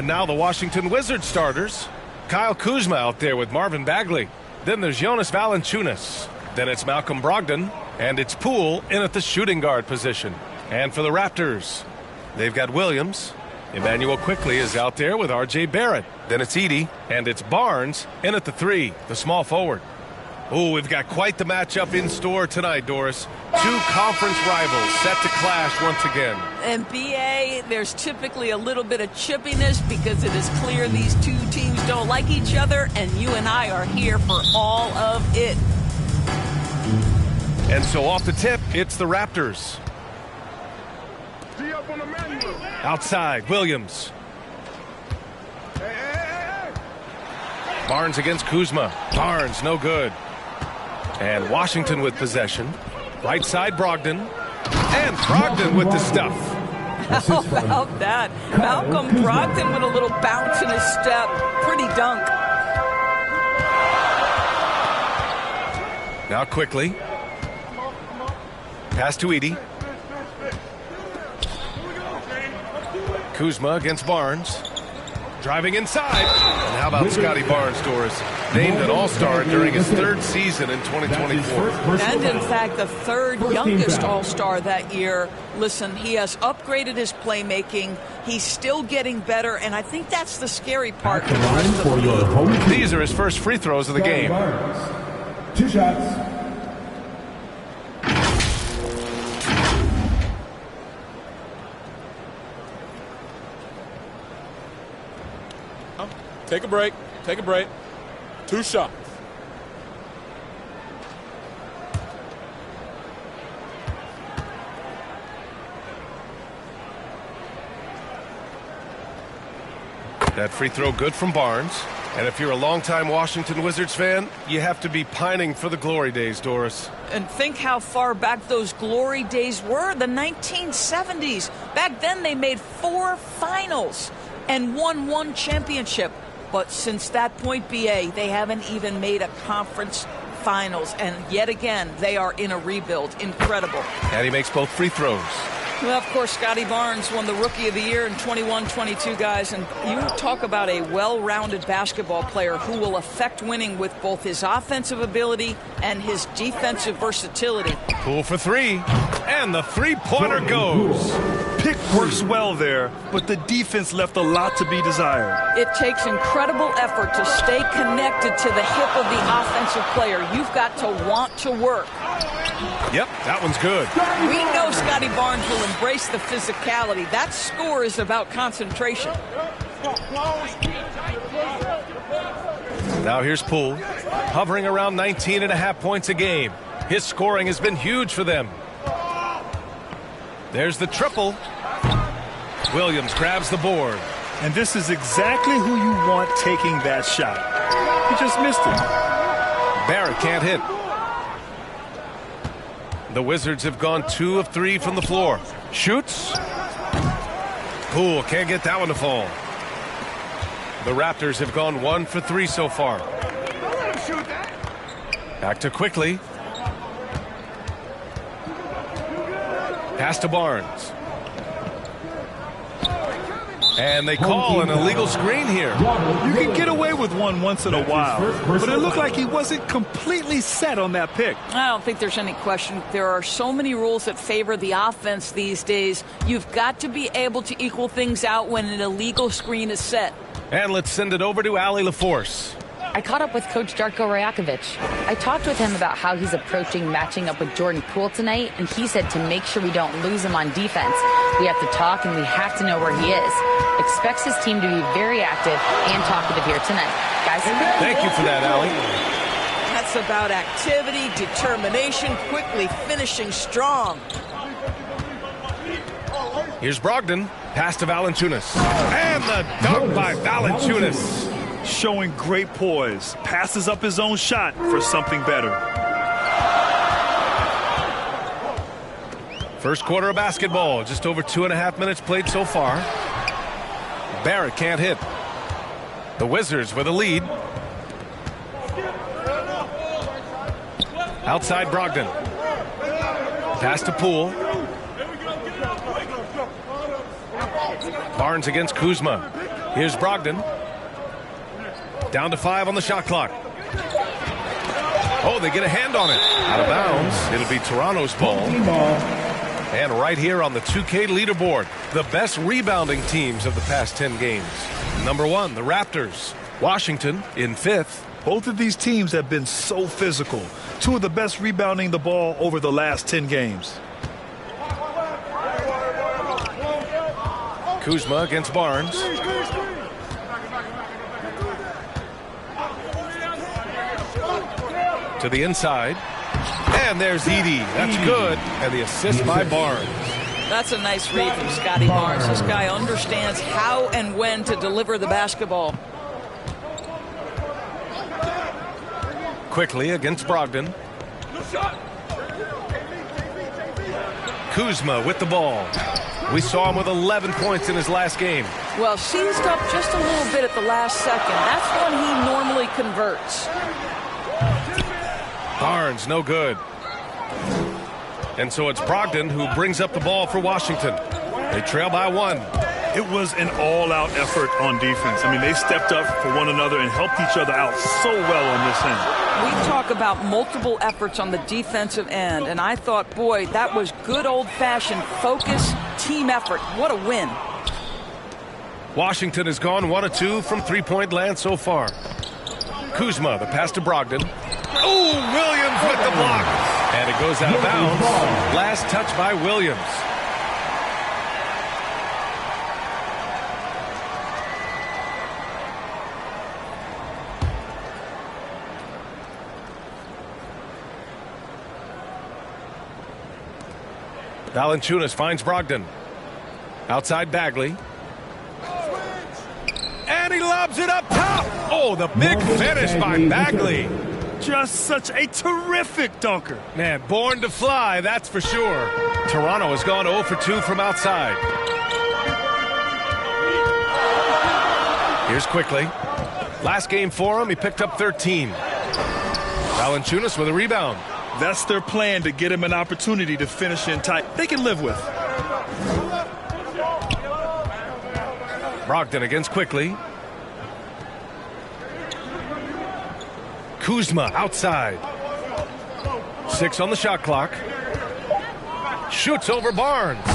And now the Washington Wizards starters. Kyle Kuzma out there with Marvin Bagley. Then there's Jonas Valanciunas. Then it's Malcolm Brogdon. And it's Poole in at the shooting guard position. And for the Raptors, they've got Williams. Emmanuel Quickley is out there with R.J. Barrett. Then it's Edey. And it's Barnes in at the 3, the small forward. Oh, we've got quite the matchup in store tonight, Doris. Two conference rivals set to clash once again. And BA, there's typically a little bit of chippiness because it is clear these two teams don't like each other, and you and I are here for all of it. And so off the tip, it's the Raptors. Outside, Williams. Barnes against Kuzma. Barnes, no good. And Washington with possession. Right side, Brogdon. And Brogdon with the stuff. How about that? Malcolm Brogdon with a little bounce in his step. Pretty dunk. Now quickly. Pass to Edey. Kuzma against Barnes. Driving inside. And how about Scotty Barnes, Doris? Named an All-Star during his 3rd season in 2024. And in fact, the 3rd youngest All-Star that year. Listen, he has upgraded his playmaking. He's still getting better, and I think that's the scary part for the rest of the league. These are his first free throws of the game. 2 shots. Take a break. Take a break. 2 shots. That free throw good from Barnes. And if you're a longtime Washington Wizards fan, you have to be pining for the glory days, Doris. And think how far back those glory days were, the 1970s. Back then they made 4 finals and won 1 championship. But since that point, BA, they haven't even made a conference finals. And yet again, they are in a rebuild. Incredible. And he makes both free throws. Well, of course, Scotty Barnes won the Rookie of the Year in 21-22, guys. And you talk about a well-rounded basketball player who will affect winning with both his offensive ability and his defensive versatility. Poole for 3. And the three-pointer goes. Pick works well there, but the defense left a lot to be desired. It takes incredible effort to stay connected to the hip of the offensive player. You've got to want to work. Yep, that one's good. We know Scotty Barnes will embrace the physicality. That score is about concentration. Now here's Poole, hovering around 19.5 points a game. His scoring has been huge for them. There's the triple. Williams grabs the board. And this is exactly who you want taking that shot. He just missed it. Barrett can't hit. The Wizards have gone 2 of 3 from the floor. Shoots. Poole can't get that one to fall. The Raptors have gone 1 for 3 so far. Back to Quickley. Pass to Barnes. And they call an illegal screen here. You can get away with one once in a while, but it looked like he wasn't completely set on that pick. I don't think there's any question. There are so many rules that favor the offense these days. You've got to be able to equal things out when an illegal screen is set. And let's send it over to Allie LaForce. I caught up with Coach Darko Rajakovic. I talked with him about how he's approaching matching up with Jordan Poole tonight, and he said to make sure we don't lose him on defense, we have to talk and we have to know where he is. Expects his team to be very active and talkative here tonight. Guys, thank you for that, Allie. That's about activity, determination, quickly finishing strong. Here's Brogdon. Pass to Valanciunas. And the dunk by Valanciunas. Showing great poise. Passes up his own shot for something better. First quarter of basketball. Just over 2.5 minutes played so far. Barrett can't hit. The Wizards with a lead. Outside Brogdon. Pass to Poole. Barnes against Kuzma. Here's Brogdon. Down to 5 on the shot clock. Oh, they get a hand on it. Out of bounds. It'll be Toronto's ball. And right here on the 2K leaderboard, the best rebounding teams of the past 10 games. Number 1, the Raptors. Washington in 5th. Both of these teams have been so physical. 2 of the best rebounding the ball over the last 10 games. Kuzma against Barnes. To the inside. And there's Edey. That's good. And the assist by Barnes. That's a nice read from Scotty Barnes. This guy understands how and when to deliver the basketball. Quickly against Brogdon. Kuzma with the ball. We saw him with 11 points in his last game. Well, seized up just a little bit at the last second. That's when he normally converts. Barnes, no good. And so it's Brogdon who brings up the ball for Washington. They trail by 1. It was an all-out effort on defense. I mean, they stepped up for one another and helped each other out so well on this end. We talk about multiple efforts on the defensive end, and I thought, boy, that was good old-fashioned focus, team effort. What a win. Washington has gone 1 of 2 from three-point land so far. Kuzma, the pass to Brogdon. Oh, Williams with the block. And it goes out of bounds. Last touch by Williams. Valanciunas finds Brogdon. Outside Bagley. And he lobs it up top. Oh, the big finish by Bagley. Just such a terrific dunker. Man, born to fly, that's for sure. Toronto has gone 0 for 2 from outside. Here's Quickly. Last game for him, he picked up 13. Valanciunas with a rebound. That's their plan, to get him an opportunity to finish in tight. They can live with. Brogdon against Quickly. Kuzma outside. 6 on the shot clock. Shoots over Barnes.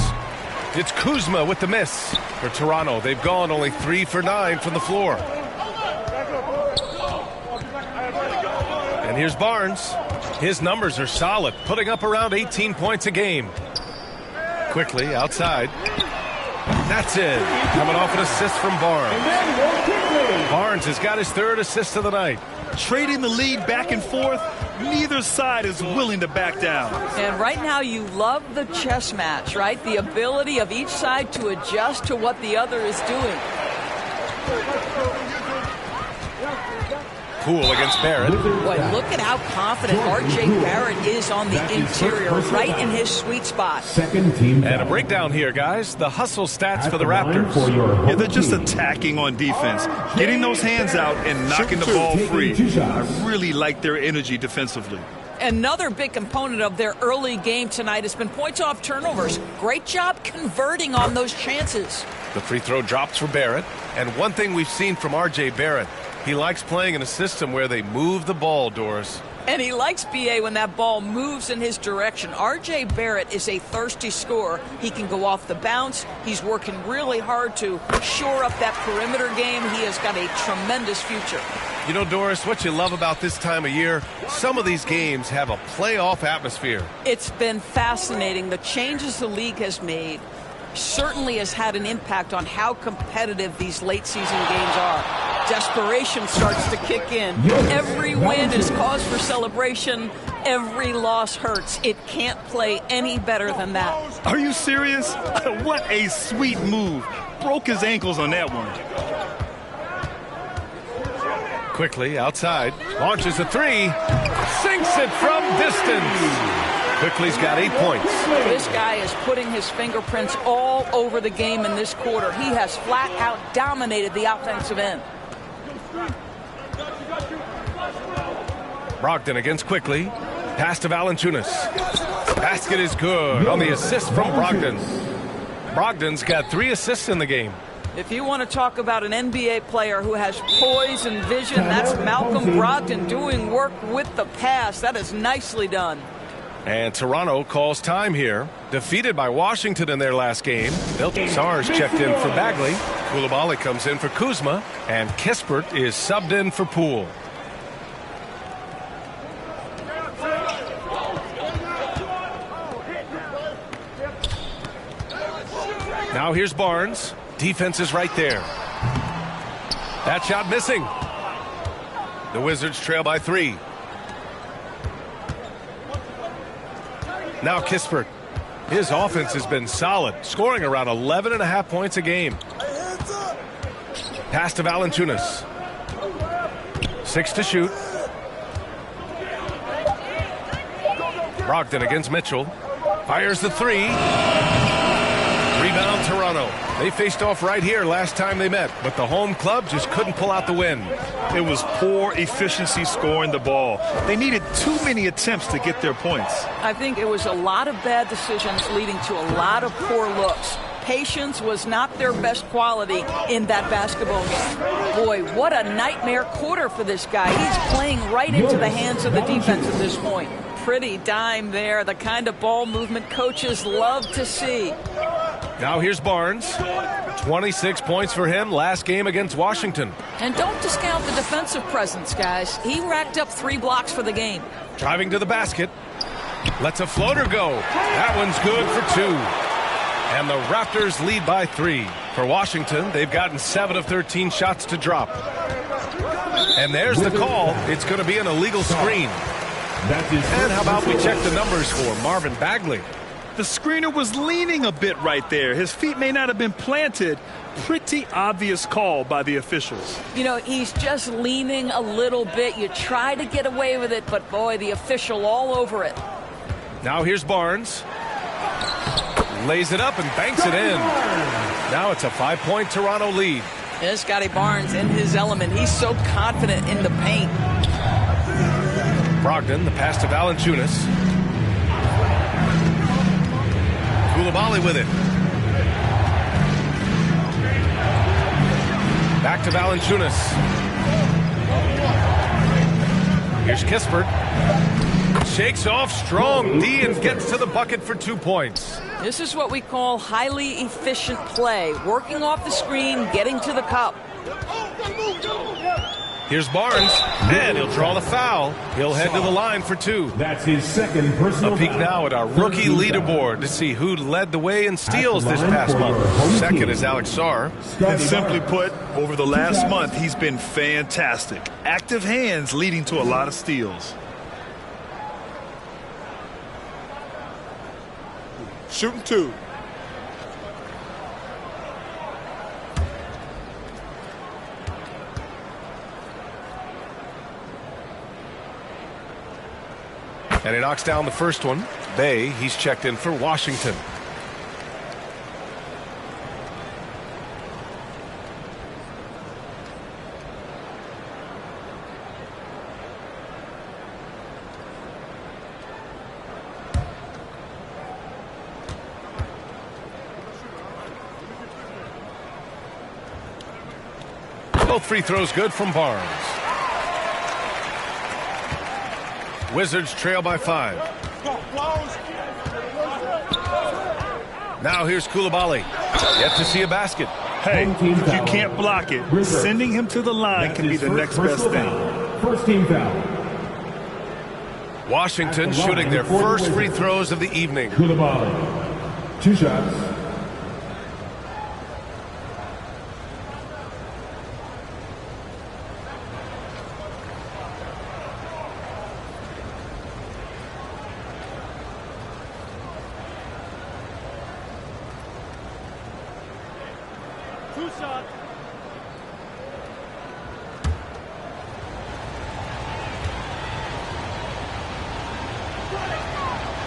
It's Kuzma with the miss. For Toronto, they've gone only 3 for 9 from the floor. And here's Barnes. His numbers are solid, putting up around 18 points a game. Quickly outside. That's it. Coming off an assist from Barnes. Barnes has got his 3rd assist of the night. Trading the lead back and forth, neither side is willing to back down. And right now you love the chess match, right? The ability of each side to adjust to what the other is doing. Poole against Barrett. Boy, look at how confident R.J. Barrett is on the interior, right in his sweet spot. Second team. And a breakdown here, guys. The hustle stats for the Raptors. Yeah, they're just attacking on defense, getting those hands out and knocking the ball free. I really like their energy defensively. Another big component of their early game tonight has been points off turnovers. Great job converting on those chances. The free throw drops for Barrett. And one thing we've seen from R.J. Barrett, he likes playing in a system where they move the ball, Doris. And he likes B.A. when that ball moves in his direction. R.J. Barrett is a thirsty scorer. He can go off the bounce. He's working really hard to shore up that perimeter game. He has got a tremendous future. You know, Doris, what you love about this time of year, some of these games have a playoff atmosphere. It's been fascinating. The changes the league has made certainly has had an impact on how competitive these late season games are. Desperation starts to kick in. Every win is cause for celebration. Every loss hurts. It can't play any better than that. Are you serious? What a sweet move. Broke his ankles on that one. Quickly outside. Launches a 3. Sinks it from distance. Quickly's got 8 points. This guy is putting his fingerprints all over the game in this quarter. He has flat out dominated the offensive end. Brogdon against Quickly. Pass to Valanciunas. Basket is good on the assist from Brogdon. Brogdon's got 3 assists in the game. If you want to talk about an NBA player who has poise and vision, that's Malcolm Brogdon doing work with the pass. That is nicely done. And Toronto calls time here. Defeated by Washington in their last game. Milton Sars checked in for Bagley. Koulibaly comes in for Kuzma. And Kispert is subbed in for Poole. Now here's Barnes. Defense is right there. That shot missing. The Wizards trail by 3. Now Kispert. His offense has been solid, scoring around 11.5 points a game. Pass to Valanciunas. 6 to shoot. Brogdon against Mitchell. Fires the 3. Rebound Toronto. They faced off right here last time they met, but the home club just couldn't pull out the win. It was poor efficiency scoring the ball. They needed too many attempts to get their points. I think it was a lot of bad decisions leading to a lot of poor looks. Patience was not their best quality in that basketball game. Boy, what a nightmare quarter for this guy. He's playing right into the hands of the defense at this point. Pretty dime there, the kind of ball movement coaches love to see. Now here's Barnes. 26 points for him last game against Washington. And don't discount the defensive presence, guys. He racked up 3 blocks for the game. Driving to the basket. Lets a floater go. That one's good for 2. And the Raptors lead by 3. For Washington, they've gotten 7 of 13 shots to drop. And there's the call. It's going to be an illegal screen. And how about we check the numbers for Marvin Bagley? The screener was leaning a bit right there. His feet may not have been planted. Pretty obvious call by the officials. You know, he's just leaning a little bit. You try to get away with it, but boy, the official all over it. Now here's Barnes. Lays it up and banks it in. Now it's a 5-point Toronto lead. Yeah, Scotty Barnes in his element. He's so confident in the paint. Brogdon, the pass to Valanciunas. Koulibaly with it. Back to Valanciunas. Here's Kispert. Shakes off strong D and gets to the bucket for 2 points. This is what we call highly efficient play. Working off the screen, getting to the cup. Here's Barnes, and he'll draw the foul. He'll head to the line for 2. That's his second personal. A peek now at our rookie leaderboard to see who led the way in steals this past month. Second is Alex Sarr. And simply put, over the last month, he's been fantastic. Active hands leading to a lot of steals. Shooting 2. And he knocks down the first one. Bay, he's checked in for Washington. Both free throws good from Barnes. Wizards trail by 5. Now here's Koulibaly. Yet to see a basket. Hey, if you can't block it, sending him to the line can be the next best thing. First team foul. Washington shooting their first free throws of the evening. Koulibaly. 2 shots.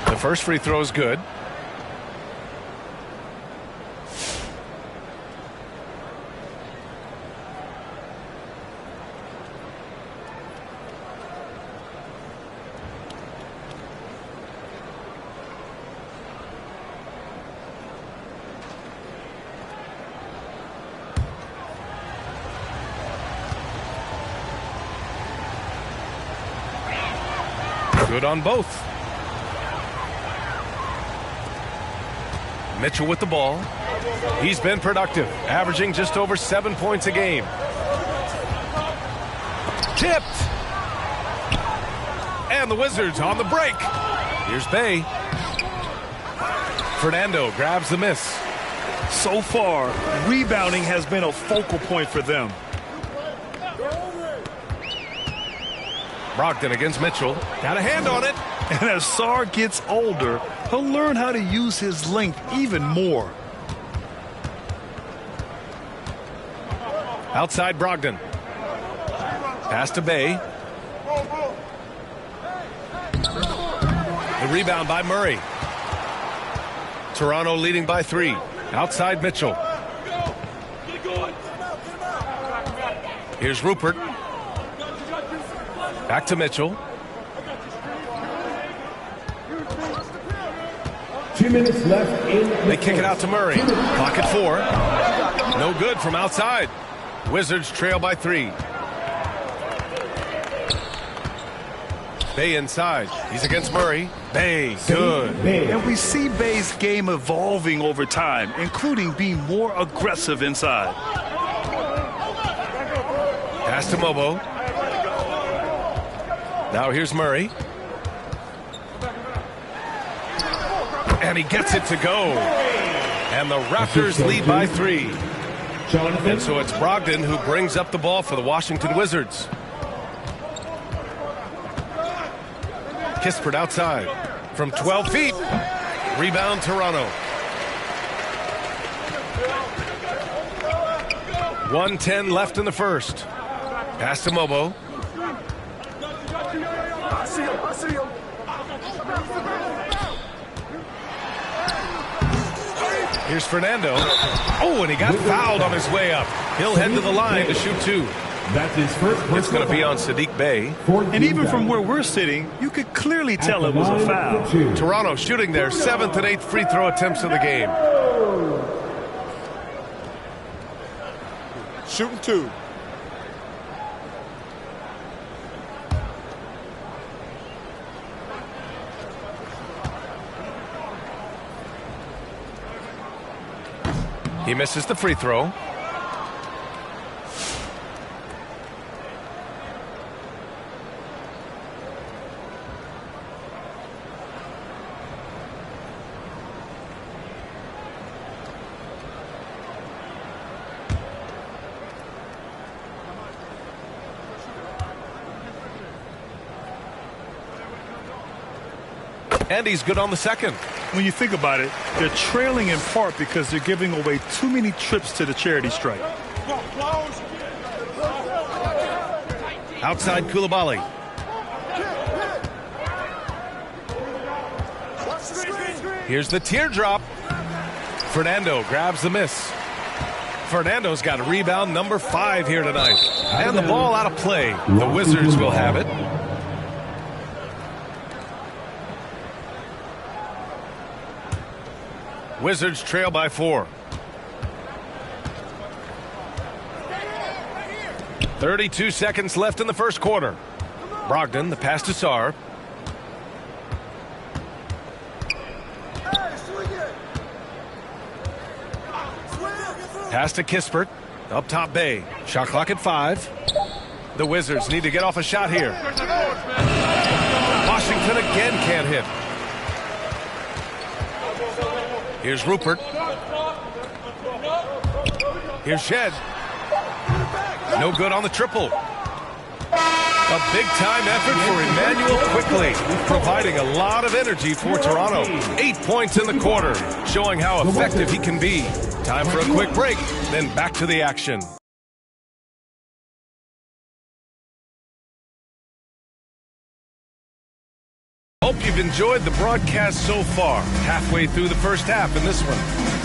The first free throw is good. Good on both. Mitchell with the ball. He's been productive, averaging just over 7 points a game. Tipped. And the Wizards on the break. Here's Bay. Fernando grabs the miss. So far, rebounding has been a focal point for them. Brogdon against Mitchell. Got a hand on it. And as Sarr gets older, he'll learn how to use his length even more. Outside Brogdon. Pass to Bay. The rebound by Murray. Toronto leading by 3. Outside Mitchell. Here's Rupert. Back to Mitchell. 2 minutes left in the They kick it out to Murray. Clock at 4. No good from outside. Wizards trail by 3. Bay inside. He's against Murray. Bay, good. And we see Bay's game evolving over time, including being more aggressive inside. Pass to Mobo. Now here's Murray. And he gets it to go. And the Raptors lead by 3. And so it's Brogdon who brings up the ball for the Washington Wizards. Kispert outside from 12 feet. Rebound Toronto. 1:10 left in the first. Pass to Mobo. Here's Fernando. Oh, and he got fouled on his way up. He'll head to the line to shoot 2. That's his first. It's going to be on Sadiq Bey. And even from where we're sitting, you could clearly tell it was a foul. Toronto shooting their 7th and 8th free throw attempts of the game. Shooting 2. He misses the free throw. And he's good on the second. When you think about it, they're trailing in part because they're giving away too many trips to the charity stripe. Outside Koulibaly. Here's the teardrop. Fernando grabs the miss. Fernando's got a rebound number 5 here tonight. And the ball out of play. The Wizards will have it. Wizards trail by 4. 32 seconds left in the first quarter. Brogdon, the pass to Sarr. Pass to Kispert. Up top Bay. Shot clock at 5. The Wizards need to get off a shot here. Washington again can't hit. Here's Rupert. Here's Shed. No good on the triple. A big-time effort for Emmanuel Quickly, providing a lot of energy for Toronto. 8 points in the quarter, showing how effective he can be. Time for a quick break, then back to the action. Hope you've enjoyed the broadcast so far. Halfway through the first half in this one.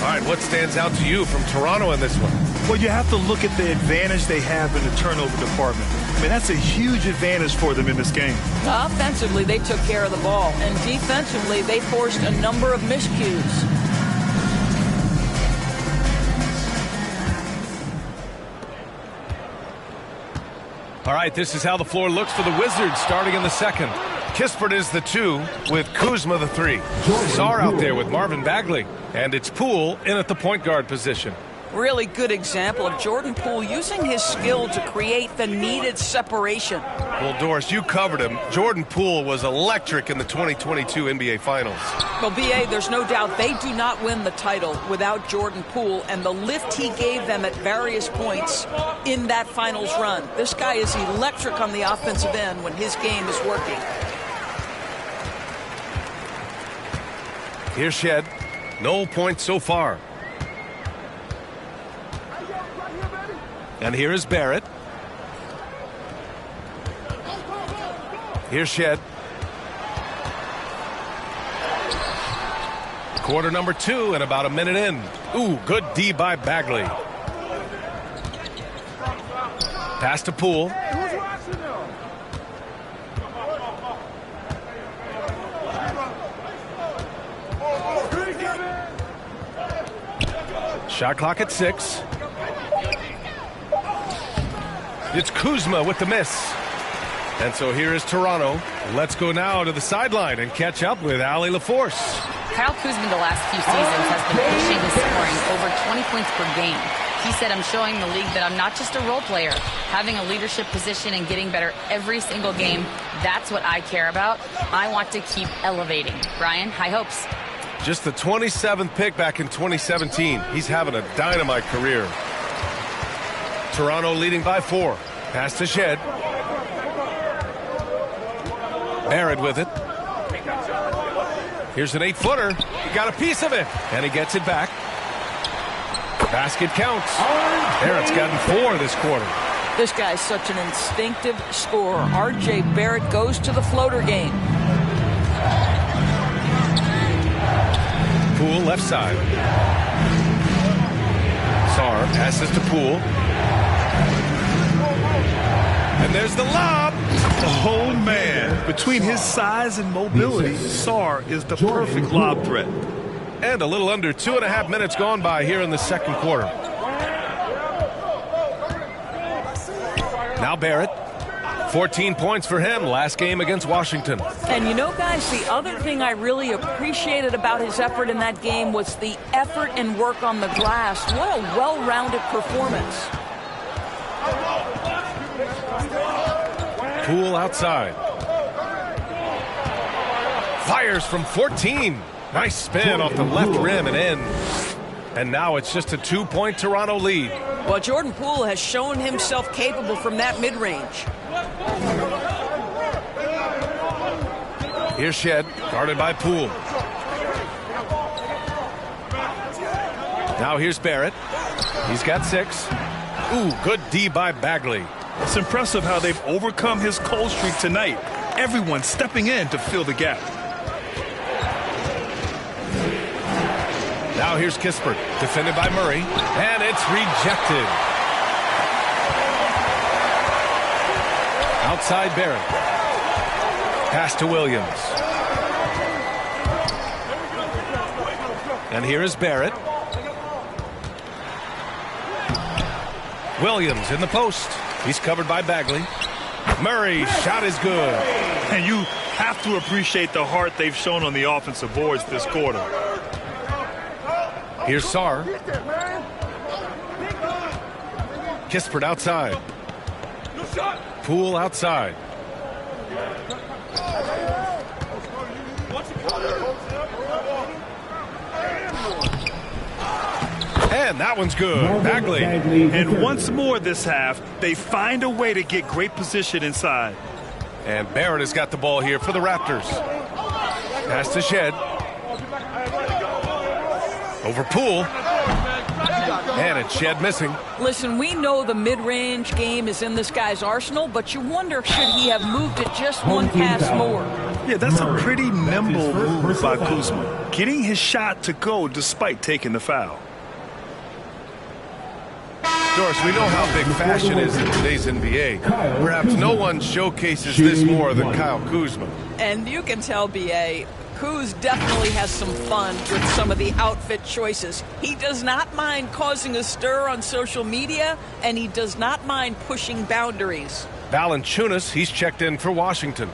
All right, what stands out to you from Toronto in this one? Well, you have to look at the advantage they have in the turnover department. I mean, that's a huge advantage for them in this game. Offensively, they took care of the ball. And defensively, they forced a number of miscues. All right, this is how the floor looks for the Wizards starting in the second. Kispert is the 2 with Kuzma the 3. Czar out there with Marvin Bagley. And it's Poole in at the point guard position. Really good example of Jordan Poole using his skill to create the needed separation. Well, Doris, you covered him. Jordan Poole was electric in the 2022 NBA Finals. Well, B.A., there's no doubt they do not win the title without Jordan Poole and the lift he gave them at various points in that finals run. This guy is electric on the offensive end when his game is working. Here's Shed. No points so far. And here is Barrett. Here's Shed. Quarter number 2 and about a minute in. Ooh, good D by Bagley. Pass to Poole. Shot clock at 6. It's Kuzma with the miss. And so here is Toronto. Let's go now to the sideline and catch up with Allie LaForce. Kyle Kuzma the last few seasons has been pushing and scoring over 20 points per game. He said, I'm showing the league that I'm not just a role player. Having a leadership position and getting better every single game, that's what I care about. I want to keep elevating. Brian, high hopes. Just the 27th pick back in 2017. He's having a dynamite career. Toronto leading by 4. Pass to Shed. Barrett with it. Here's an 8-footer. He got a piece of it. And he gets it back. Basket counts. Barrett's gotten 4 this quarter. This guy's such an instinctive scorer. R.J. Barrett goes to the floater game. Poole left side. Sarr passes to Poole. And there's the lob. Oh, man. Between his size and mobility, Sarr is the perfect lob threat. And a little under 2.5 minutes gone by here in the second quarter. Now Barrett. 14 points for him last game against Washington. And you know, guys, the other thing I really appreciated about his effort in that game was the effort and work on the glass. What a well-rounded performance. Poole outside. Fires from 14. Nice spin off the left rim and in. And now it's just a 2-point Toronto lead. Well, Jordan Poole has shown himself capable from that mid-range. Here's Shed, guarded by Poole. Now here's Barrett. He's got 6. Ooh, good D by Bagley. It's impressive how they've overcome his cold streak tonight. Everyone stepping in to fill the gap. Now here's Kispert, defended by Murray, and it's rejected. Outside Barrett. Pass to Williams. And here is Barrett. Williams in the post. He's covered by Bagley. Murray, shot is good. And you have to appreciate the heart they've shown on the offensive boards this quarter. Here's Sarr. Kispert outside. Poole outside. And that one's good. Bagley. And once more this half, they find a way to get great position inside. And Barrett has got the ball here for the Raptors. Pass to Shed. Over Poole. And it's Shed missing. Listen, we know the mid-range game is in this guy's arsenal, but you wonder, should he have moved it just one pass more? Yeah, that's a pretty nimble move by Kuzma. Getting his shot to go despite taking the foul. Doris, we know how big fashion is in today's NBA. Perhaps no one showcases this more than Kyle Kuzma. And you can tell, B.A., Kuz definitely has some fun with some of the outfit choices. He does not mind causing a stir on social media, and he does not mind pushing boundaries. Valanciunas, he's checked in for Washington.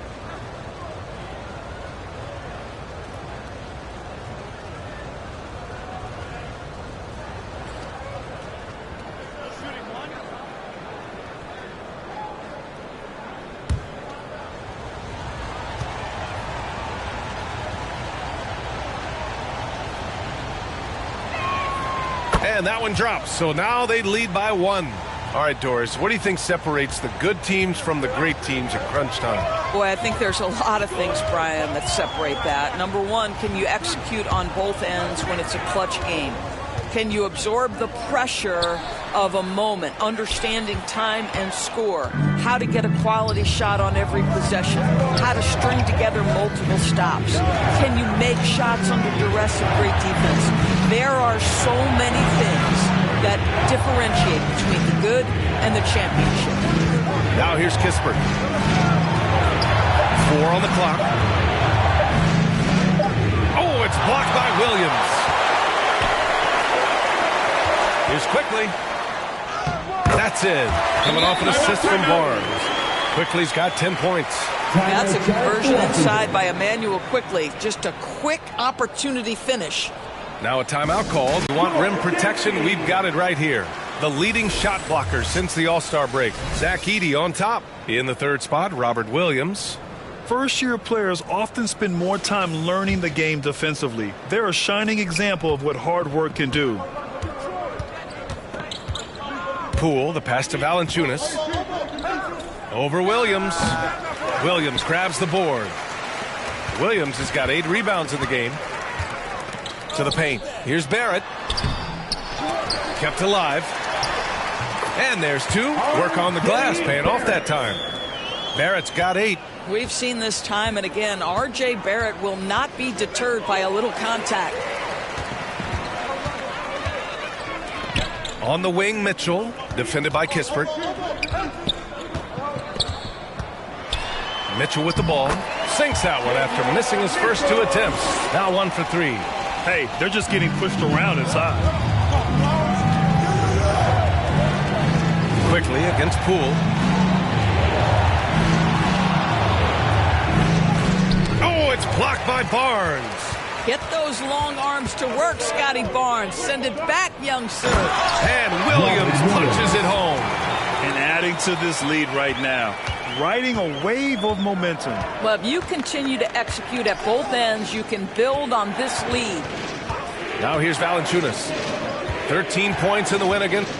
And that one drops. So now they lead by 1. All right, Doris, what do you think separates the good teams from the great teams at crunch time? Boy, I think there's a lot of things, Brian, that separate that. Number one, can you execute on both ends when it's a clutch game? Can you absorb the pressure of a moment, understanding time and score, how to get a quality shot on every possession, how to string together multiple stops? Can you make shots under duress of great defense? There are so many things that differentiate between the good and the championship. Now here's Kispert. 4 on the clock. Oh, it's blocked by Williams. Here's Quickly. That's it. Coming off an assist from Barnes. Quickly's got 10 points. That's a conversion inside by Emmanuel Quickly. Just a quick opportunity finish. Now a timeout called. You want rim protection? We've got it right here. The leading shot blocker since the All-Star break. Zach Edey on top. In the third spot, Robert Williams. First-year players often spend more time learning the game defensively. They're a shining example of what hard work can do. Poole, the pass to Valanciunas. Over Williams. Williams grabs the board. Williams has got 8 rebounds in the game. To the paint. Here's Barrett. Kept alive. And there's 2. Work on the glass, paying off that time. Barrett's got 8. We've seen this time and again. R.J. Barrett will not be deterred by a little contact. On the wing, Mitchell, defended by Kispert. Mitchell with the ball. Sinks that one after missing his first 2 attempts. Now 1 for 3. Hey, they're just getting pushed around inside. Quickly against Poole. Oh, it's blocked by Barnes. Get those long arms to work, Scotty Barnes. Send it back, young sir. And Williams punches it home. And adding to this lead right now. Riding a wave of momentum. Well, if you continue to execute at both ends, you can build on this lead. Now here's Valanciunas. 13 points in the win against.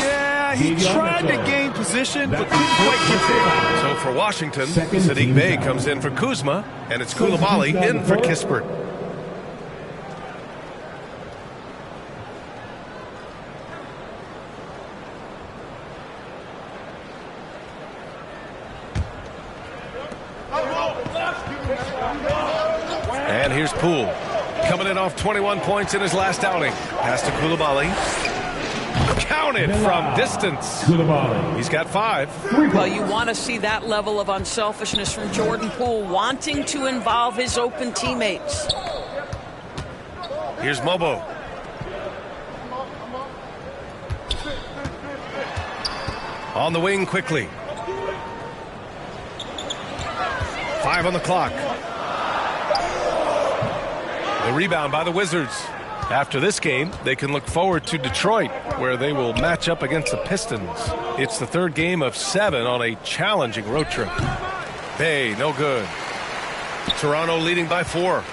Yeah, he tried to gain position, but couldn't quite get there. So for Washington, Saddiq Bey comes in for Kuzma, and it's Coulibaly in for Kispert. And here's Poole. Coming in off 21 points in his last outing. Pass to Coulibaly. Counted from distance. He's got 5. Well, you want to see that level of unselfishness from Jordan Poole, wanting to involve his open teammates. Here's Mobo. On the wing quickly. 5 on the clock. The rebound by the Wizards. After this game, they can look forward to Detroit, where they will match up against the Pistons. It's the 3rd game of 7 on a challenging road trip. Hey, no good. Toronto leading by 4.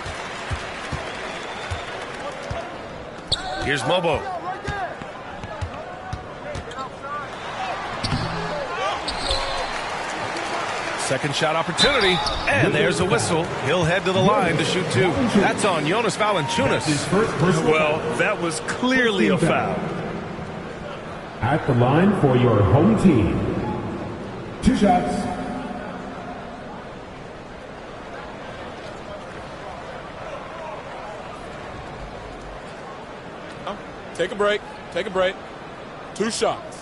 Here's Mobo. Second shot opportunity, and there's a whistle. He'll head to the line to shoot 2. That's on Jonas Valanciunas. Well, that was clearly a foul. At the line for your home team. 2 shots. Take a break. Take a break. 2 shots.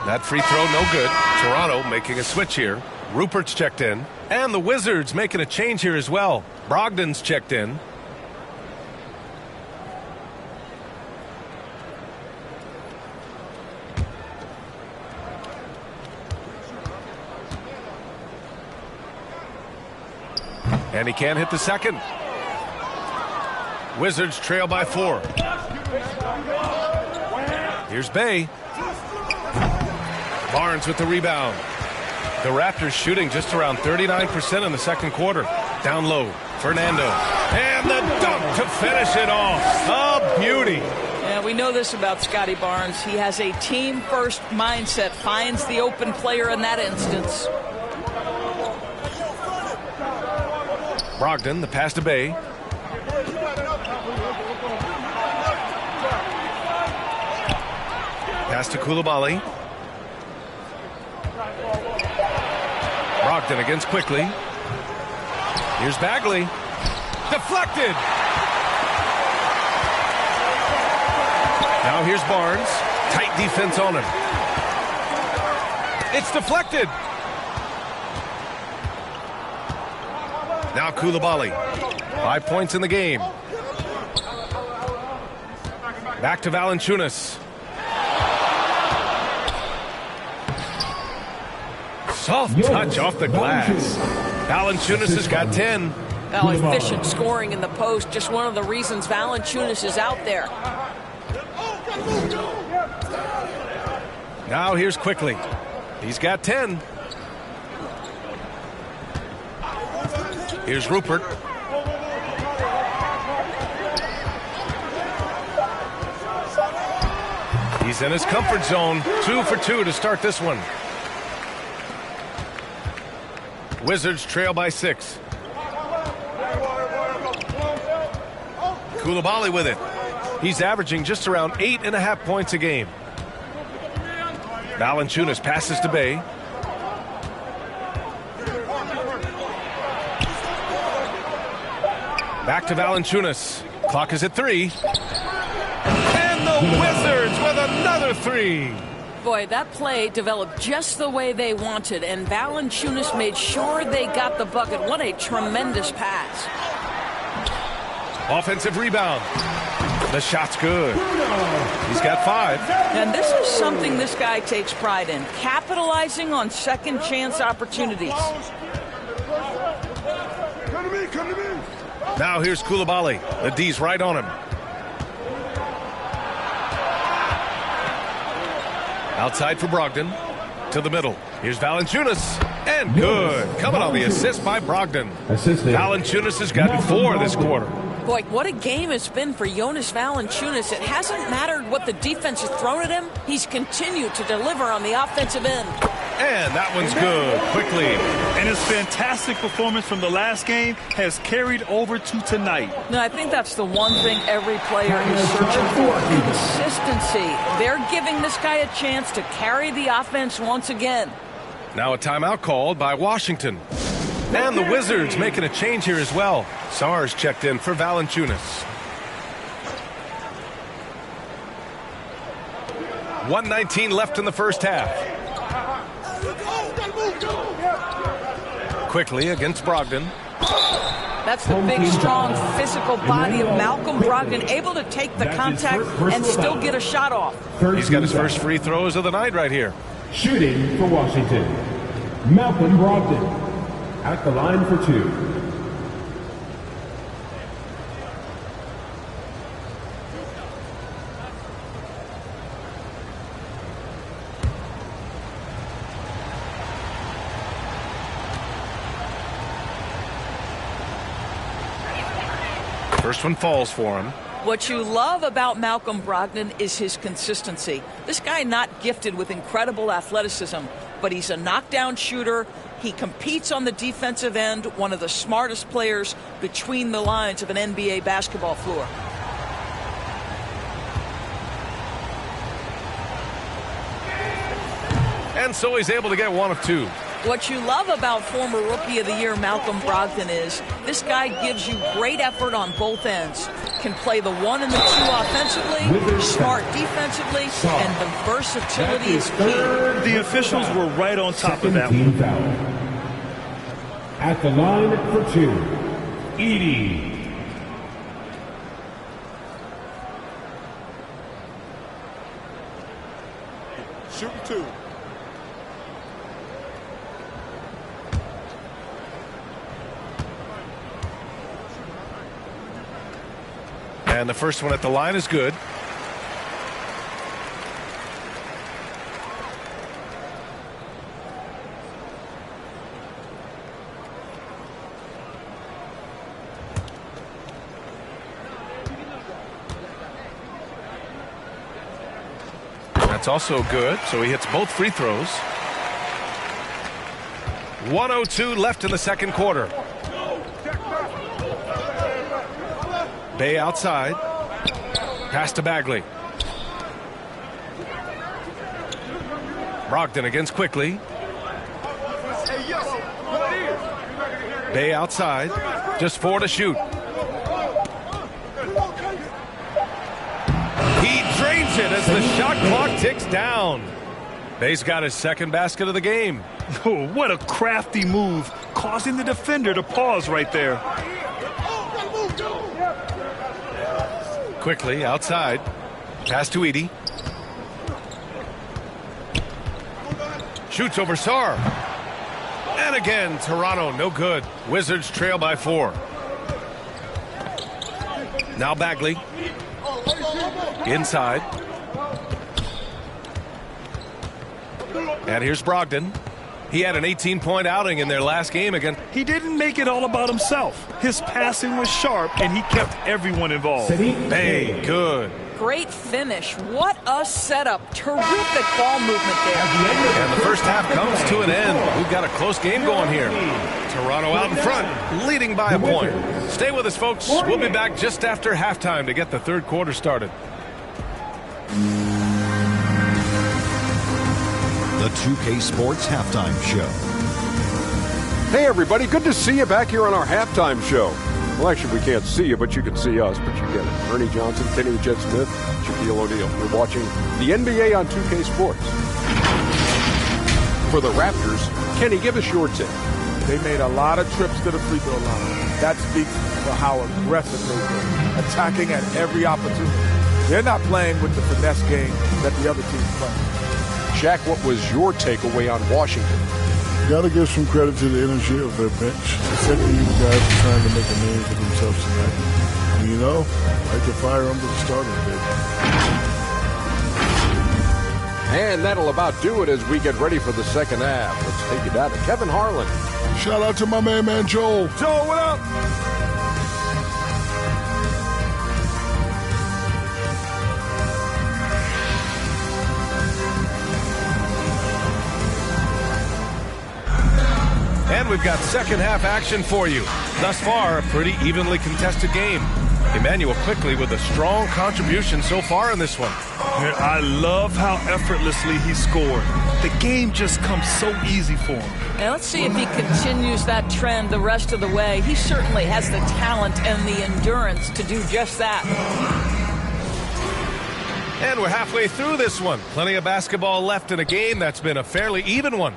That free throw, no good. Toronto making a switch here. Rupert's checked in. And the Wizards making a change here as well. Brogdon's checked in. And he can't hit the second. Wizards trail by 4. Here's Bey. Barnes with the rebound. The Raptors shooting just around 39% in the second quarter. Down low, Fernando. And the dunk to finish it off. A beauty. Yeah, we know this about Scotty Barnes. He has a team-first mindset, finds the open player in that instance. Brogdon, the pass to Bay. Pass to Koulibaly. Brogdon against Quickly. Here's Bagley. Deflected. Now here's Barnes. Tight defense on him. It's deflected. Now Koulibaly. 5 points in the game. Back to Valanciunas. Soft touch off the glass. Valanciunas has got 10. Well, efficient scoring in the post. Just one of the reasons Valanciunas is out there. Now here's Quickly. He's got 10. Here's Rupert. He's in his comfort zone. 2 for 2 to start this one. Wizards trail by 6. Koulibaly with it. He's averaging just around 8.5 points a game. Valanciunas passes to Bay. Back to Valanciunas. Clock is at 3. And the Wizards with another 3. Boy, that play developed just the way they wanted, and Valanciunas made sure they got the bucket. What a tremendous pass. Offensive rebound. The shot's good. He's got 5. And this is something this guy takes pride in, capitalizing on second chance opportunities. Come to me. Now here's Koulibaly. The D's right on him. Outside for Brogdon. To the middle. Here's Valanciunas. And good. Coming on the assist by Brogdon. Valanciunas has gotten 4 this quarter. Boy, what a game it's been for Jonas Valanciunas. It hasn't mattered what the defense has thrown at him. He's continued to deliver on the offensive end. And that one's good. Quickly. And his fantastic performance from the last game has carried over to tonight. No, I think that's the one thing every player is searching for. Consistency. They're giving this guy a chance to carry the offense once again. Now a timeout called by Washington. And the Wizards making a change here as well. Sars checked in for Valanciunas. 1:19 left in the first half. Quickly against Brogdon. That's the big, strong, physical body of Malcolm Brogdon, able to take the contact and still get a shot off. He's got his first free throws of the night right here. Shooting for Washington, Malcolm Brogdon. At the line for 2. First one falls for him. What you love about Malcolm Brogdon is his consistency. This guy not gifted with incredible athleticism, but he's a knockdown shooter. He competes on the defensive end, one of the smartest players between the lines of an NBA basketball floor. And so he's able to get 1 of 2. What you love about former Rookie of the Year Malcolm Brogdon is this guy gives you great effort on both ends. Can play the 1 and the 2 offensively, smart defensively, and the versatility is key. The officials were right on top of that one. Foul. At the line for 2, Edie. Shooting 2. And the first one at the line is good. It's also good, so he hits both free throws. 1:02 left in the second quarter. Bay outside. Pass to Bagley. Brogdon against Quickly. Bay outside. Just 4 to shoot. He drains it as the shot clock ticks down. Bay's got his second basket of the game. Oh, what a crafty move, causing the defender to pause right there. Quickly outside. Pass to Edey. Shoots over Sarr. And again, Toronto, no good. Wizards trail by 4. Now Bagley. Inside. And here's Brogdon. He had an 18-point outing in their last game against... He didn't make it all about himself. His passing was sharp, and he kept everyone involved. Bay, good. Great finish. What a setup. Terrific ball movement there. And the first half comes to an end. We've got a close game going here. Toronto out in front, leading by a point. Stay with us, folks. We'll be back just after halftime to get the third quarter started. The 2K Sports Halftime Show. Hey, everybody. Good to see you back here on our halftime show. Well, actually, we can't see you, but you can see us, but you get it. Ernie Johnson, Kenny the Jet Smith, Shaquille O'Neal. You're watching the NBA on 2K Sports. For the Raptors, Kenny, give us your tip. They made a lot of trips to the free throw line. That speaks for how aggressive they've been, attacking at every opportunity. They're not playing with the finesse game that the other teams play. Shaq, what was your takeaway on Washington? Got to give some credit to the energy of their bench. The second unit guys are trying to make a name for themselves tonight. And you know, like to fire them to the starting, baby. And that'll about do it as we get ready for the second half. Let's take you down to Kevin Harlan. Shout out to my man Joel. Joel, what up? And we've got second half action for you. Thus far, a pretty evenly contested game. Emmanuel Quickly with a strong contribution so far in this one. I love how effortlessly he scored. The game just comes so easy for him. And let's see if he continues that trend the rest of the way. He certainly has the talent and the endurance to do just that. And we're halfway through this one. Plenty of basketball left in a game that's been a fairly even one.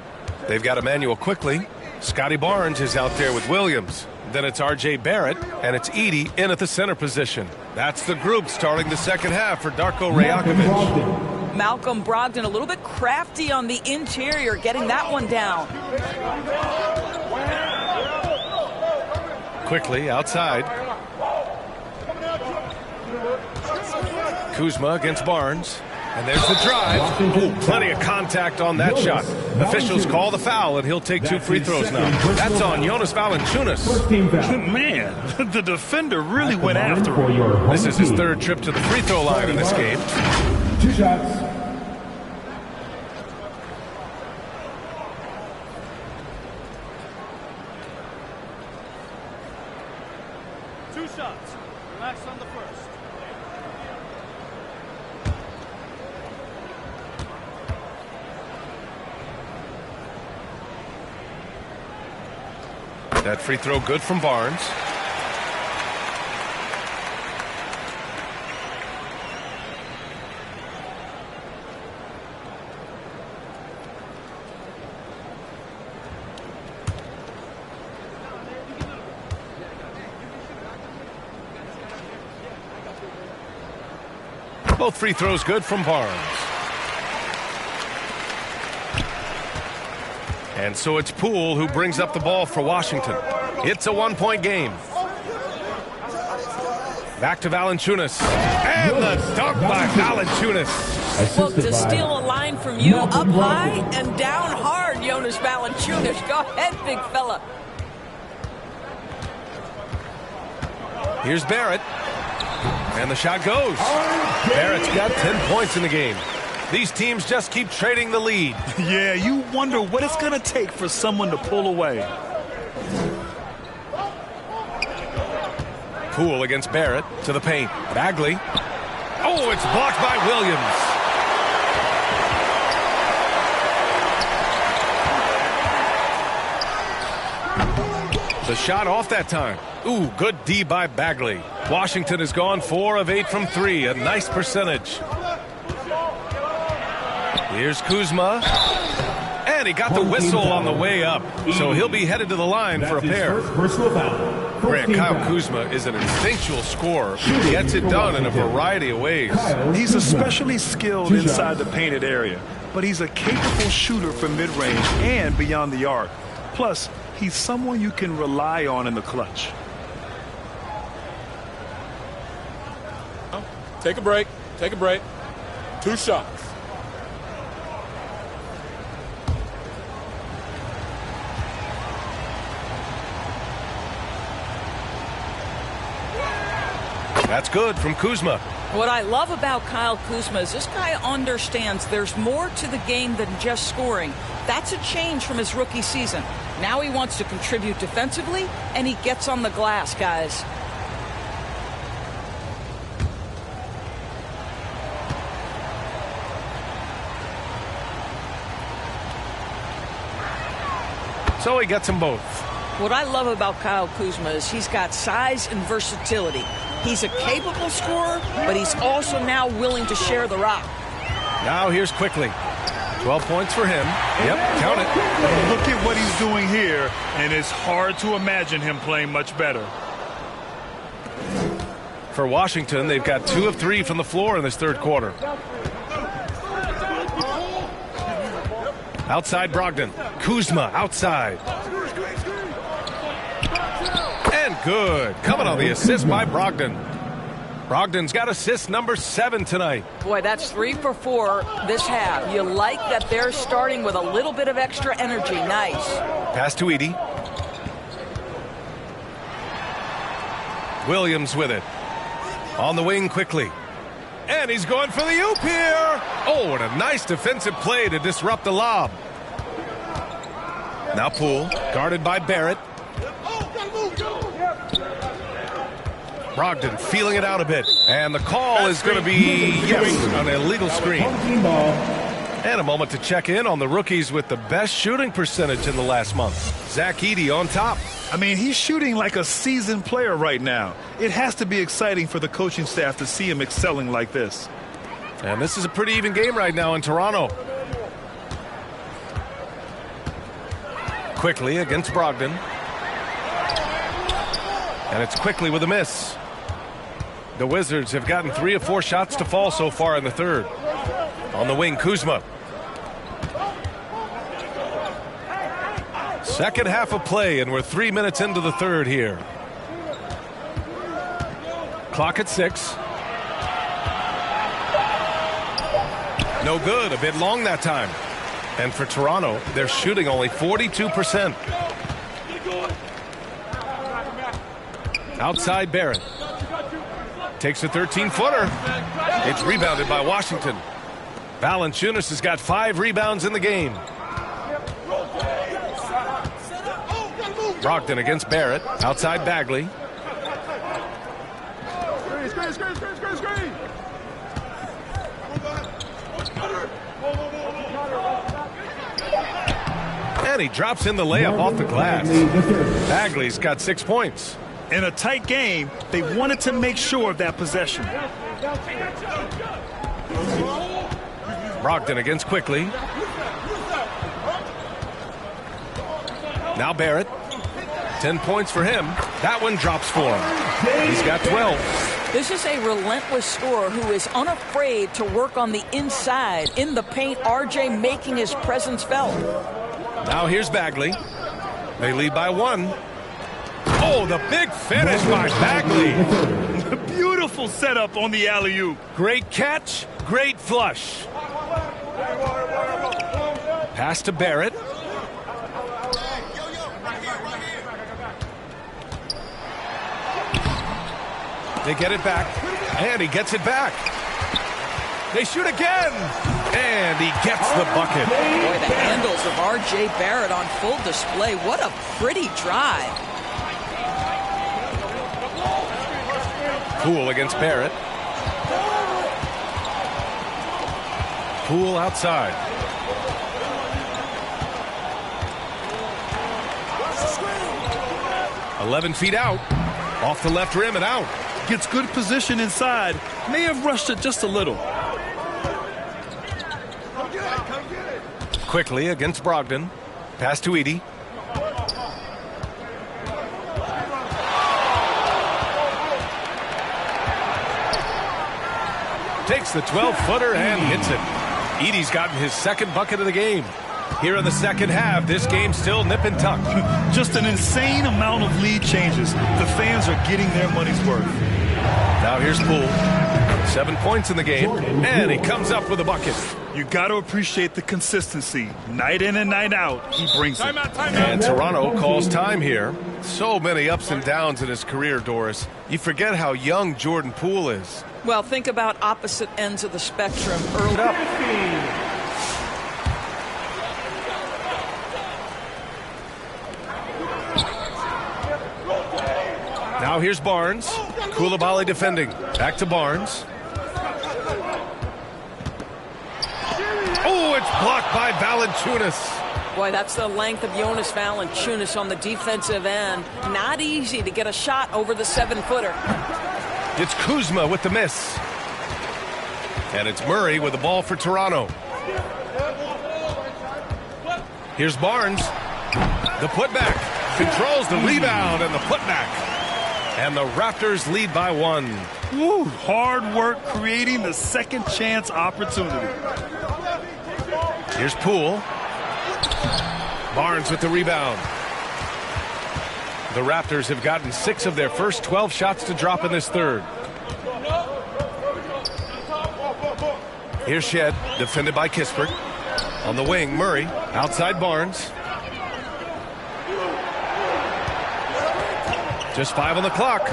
They've got Emmanuel Quickly. Scotty Barnes is out there with Williams. Then it's R.J. Barrett, and it's Edey in at the center position. That's the group starting the second half for Darko Rajakovic. Malcolm Brogdon a little bit crafty on the interior, getting that one down. Quickly outside. Kuzma against Barnes. And there's the drive. Oh, plenty of contact on that shot. Officials call the foul, and he'll take 2 free throws now. That's on Jonas Valanciunas. Man, the defender really went after him. This is his third trip to the free throw line in this game. 2 shots. Relax on the first. That free throw good from Barnes. Both free throws good from Barnes. And so it's Poole who brings up the ball for Washington. It's a 1-point game. Back to Valanciunas. And the dunk by Valanciunas. Well, to steal a line from you, up high and down hard, Jonas Valanciunas. Go ahead, big fella. Here's Barrett. And the shot goes. Barrett's got 10 points in the game. These teams just keep trading the lead. Yeah, you wonder what it's going to take for someone to pull away. Poole against Barrett to the paint. Bagley. Oh, it's blocked by Williams. The shot off that time. Ooh, good D by Bagley. Washington has gone 4 of 8 from 3. A nice percentage. Here's Kuzma. And he got the whistle on the way up. So he'll be headed to the line for a pair. Grant, Kyle Kuzma is an instinctual scorer who gets it done in a variety of ways. He's especially skilled inside the painted area, but he's a capable shooter from mid-range and beyond the arc. Plus, he's someone you can rely on in the clutch. Take a break. Take a break. 2 shots. That's good from Kuzma. What I love about Kyle Kuzma is this guy understands there's more to the game than just scoring. That's a change from his rookie season. Now he wants to contribute defensively, and he gets on the glass, guys. So he gets them both. What I love about Kyle Kuzma is he's got size and versatility. He's a capable scorer, but he's also now willing to share the rock. Now here's Quickly. 12 points for him. Yep, count it. Look at what he's doing here, and it's hard to imagine him playing much better. For Washington, they've got 2 of 3 from the floor in this third quarter. Outside Brogdon. Kuzma outside. And good. Coming on the assist by Brogdon. Brogdon's got assist number 7 tonight. Boy, that's 3 for 4 this half. You like that they're starting with a little bit of extra energy. Nice. Pass to Edey. Williams with it. On the wing quickly. And he's going for the oop here. Oh, and a nice defensive play to disrupt the lob. Now Poole, guarded by Barrett. Brogdon feeling it out a bit. And the call is going to be, yes, an illegal screen. And a moment to check in on the rookies with the best shooting percentage in the last month. Zach Edey on top. I mean, he's shooting like a seasoned player right now. It has to be exciting for the coaching staff to see him excelling like this. And this is a pretty even game right now in Toronto. Quickly against Brogdon. And it's Quickly with a miss. The Wizards have gotten 3 of 4 shots to fall so far in the third. On the wing, Kuzma. Second half of play, and we're 3 minutes into the third here. Clock at 6. No good, a bit long that time. And for Toronto, they're shooting only 42%. Outside Barrett. Takes a 13-footer. It's rebounded by Washington. Valanciunas has got 5 rebounds in the game. Brogdon against Barrett. Outside Bagley. Screen. And he drops in the layup off the glass. Bagley's got 6 points. In a tight game, they wanted to make sure of that possession. Brogdon against Quickly. Now Barrett. 10 points for him. That one drops for him. He's got 12. This is a relentless scorer who is unafraid to work on the inside. In the paint, RJ making his presence felt. Now here's Bagley. They lead by 1. Oh, the big finish by Bagley. Beautiful setup on the alley-oop. Great catch, great flush. Pass to Barrett. They get it back, and he gets it back. They shoot again, And he gets the bucket. Boy, the handles of R.J. Barrett on full display. What a pretty drive. Poole against Barrett. Poole outside. "11 feet out. Off the left rim and out." Gets good position inside. May have rushed it just a little. Quickly against Brogdon. Pass to Edey. Takes the 12-footer and hits it. Edey's gotten his second bucket of the game. Here in the second half, this game's still nip and tuck. Just an insane amount of lead changes. The fans are getting their money's worth. Now here's Poole. 7 points in the game, and he comes up with a bucket. You got to appreciate the consistency. Night in and night out, he brings it. And Toronto calls time here. So many ups and downs in his career, Doris. You forget how young Jordan Poole is. Well, think about opposite ends of the spectrum. Early up. Now here's Barnes. Koulibaly defending. Back to Barnes. Oh, it's blocked by Valanciunas. Boy, that's the length of Jonas Valanciunas on the defensive end. Not easy to get a shot over the 7-footer. It's Kuzma with the miss. And it's Murray with the ball for Toronto. Here's Barnes. The putback. Controls the rebound and the putback. And the Raptors lead by 1. Woo, hard work creating the second chance opportunity. Here's Poole. Barnes with the rebound. The Raptors have gotten 6 of their first 12 shots to drop in this third. Here's Shed, defended by Kispert. On the wing, Murray. Outside Barnes. Just 5 on the clock.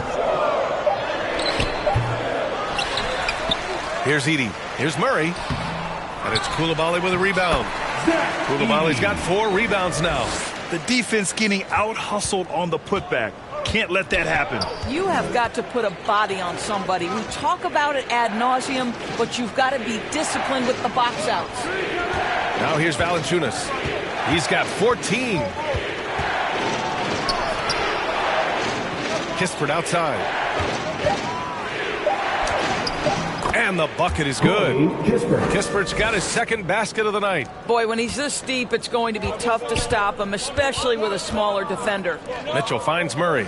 Here's Edey. Here's Murray. And it's Koulibaly with a rebound. Koulibaly's got 4 rebounds now. The defense getting out-hustled on the putback. Can't let that happen. You have got to put a body on somebody. We talk about it ad nauseum, but you've got to be disciplined with the box outs. Now here's Valanciunas. He's got 14. Kispert outside. And the bucket is good. Kispert's got his second basket of the night. Boy, when he's this deep, it's going to be tough to stop him, especially with a smaller defender. Mitchell finds Murray.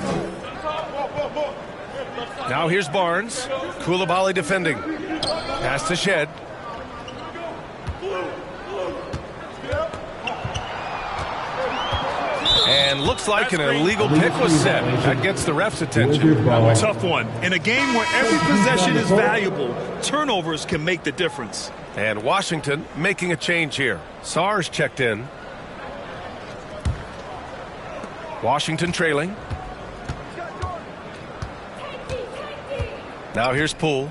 Now here's Barnes. Koulibaly defending. Pass to Shed. And looks like an illegal pick was set. That gets the ref's attention. Tough one. In a game where every possession is valuable, turnovers can make the difference. And Washington making a change here. Sarr's checked in. Washington trailing. Now here's Poole.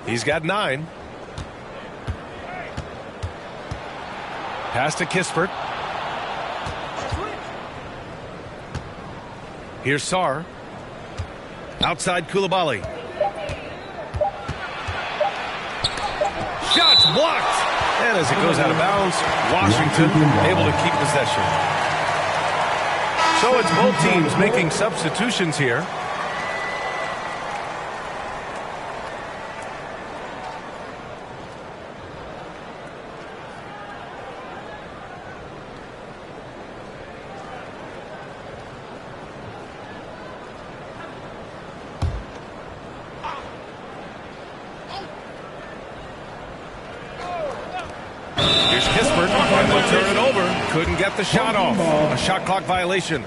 He's got 9. Pass to Kispert. Here's Sarr. Outside Koulibaly. Shots blocked. And as it goes out of bounds, Washington able to keep possession. So it's both teams making substitutions here. Here's Kispert, and they'll turn it over. Couldn't get the shot off. A shot clock violation.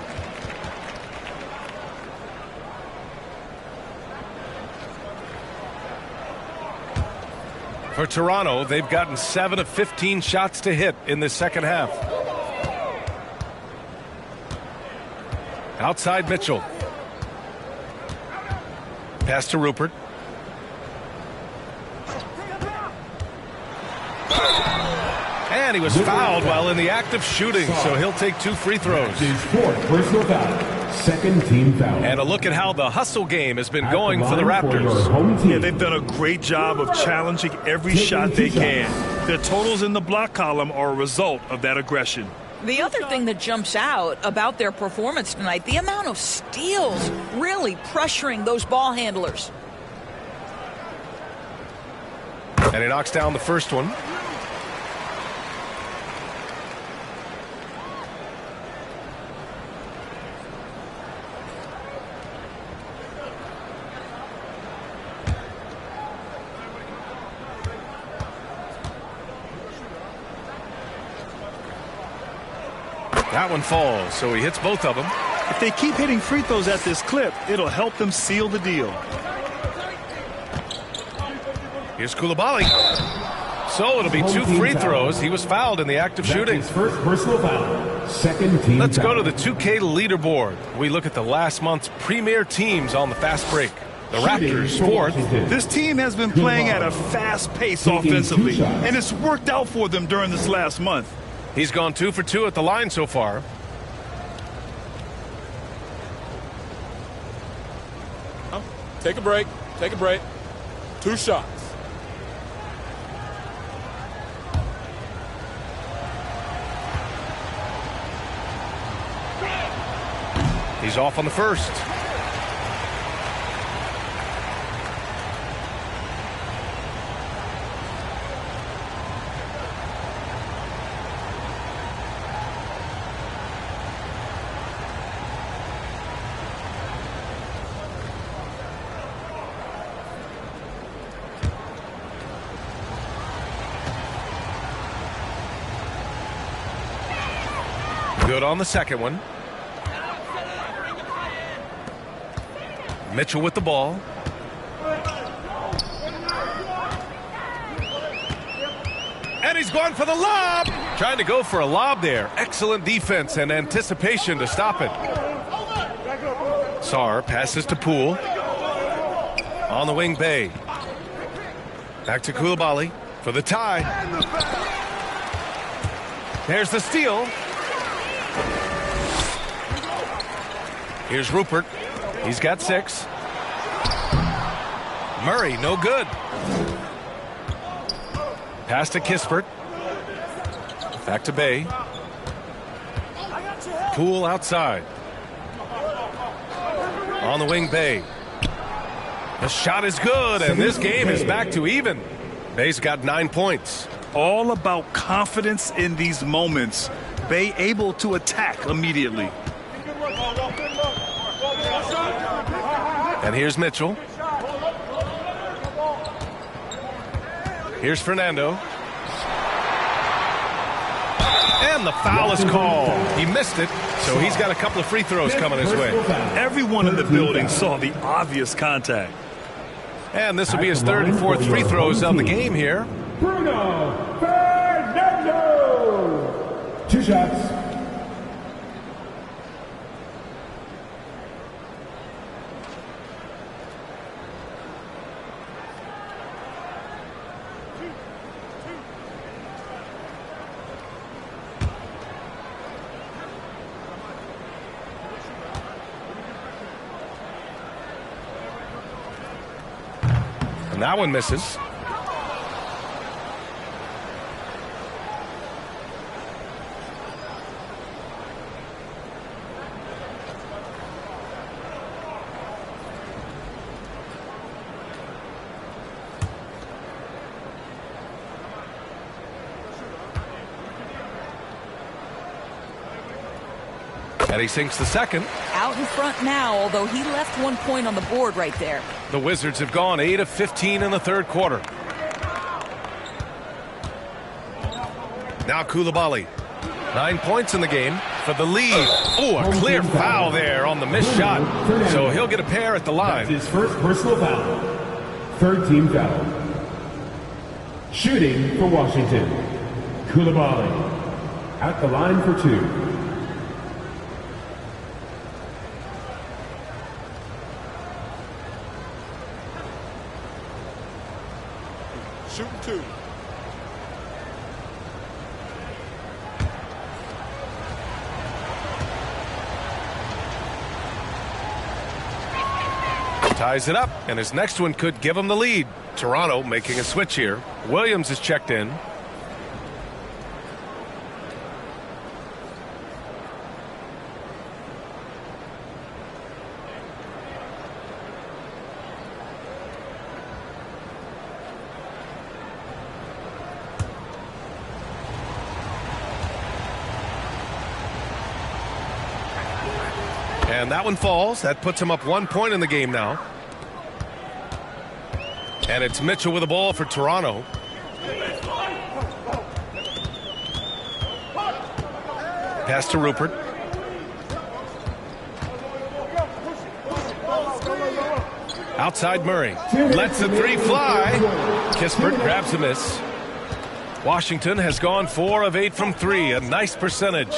For Toronto, they've gotten 7 of 15 shots to hit in the second half. Outside Mitchell. Pass to Rupert. And he was fouled while in the act of shooting, so he'll take 2 free throws. His fourth personal foul. Second team foul. And a look at how the hustle game has been going for the Raptors. Yeah, they've done a great job of challenging every shot they can. Their totals in the block column are a result of that aggression. The other thing that jumps out about their performance tonight, the amount of steals really pressuring those ball handlers. And he knocks down the first one. That one falls, so he hits both of them. If they keep hitting free throws at this clip, it'll help them seal the deal. Here's Coulibaly. So it'll be 2 free throws. He was fouled in the act of shooting. His first personal foul. Second team Let's foul. go to the 2K leaderboard. We look at the last month's premier teams on the fast break. The Raptors, 4th. This team has been playing at a fast pace offensively, and it's worked out for them during this last month. He's gone 2 for 2 at the line so far. Take a break. Take a break. 2 shots. He's off on the first. Good on the second one. Mitchell with the ball. And he's going for the lob. Trying to go for a lob there. Excellent defense and anticipation to stop it. Sarr passes to Poole. On the wing, Bay. Back to Coulibaly for the tie. There's the steal. Here's Rupert. He's got 6. Murray, no good. Pass to Kispert. Back to Bay. Poole outside. On the wing, Bay. The shot is good, and this game is back to even. Bay's got 9 points. All about confidence in these moments. Bay able to attack immediately. And here's Mitchell. Here's Fernando. And the foul is called. He missed it, so he's got a couple of free throws coming his way. Everyone in the building saw the obvious contact. And this will be his 3rd and 4th free throws of the game here. Bruno Fernando. 2 shots. And that one misses. And he sinks the second. Out in front now, although he left 1 point on the board right there. The Wizards have gone 8 of 15 in the 3rd quarter. Now Coulibaly. 9 points in the game for the lead. Oh, a clear foul there on the missed shot. So he'll get a pair at the line. That's his first personal foul. 3rd team foul. Shooting for Washington. Coulibaly. At the line for 2. Shooting 2. Ties it up, and his next one could give him the lead. Toronto making a switch here. Williams is checked in. And that one falls. That puts him up 1 point in the game now. And it's Mitchell with the ball for Toronto. Pass to Rupert. Outside Murray. Lets the three fly. Kispert grabs a miss. Washington has gone 4 of 8 from 3. A nice percentage.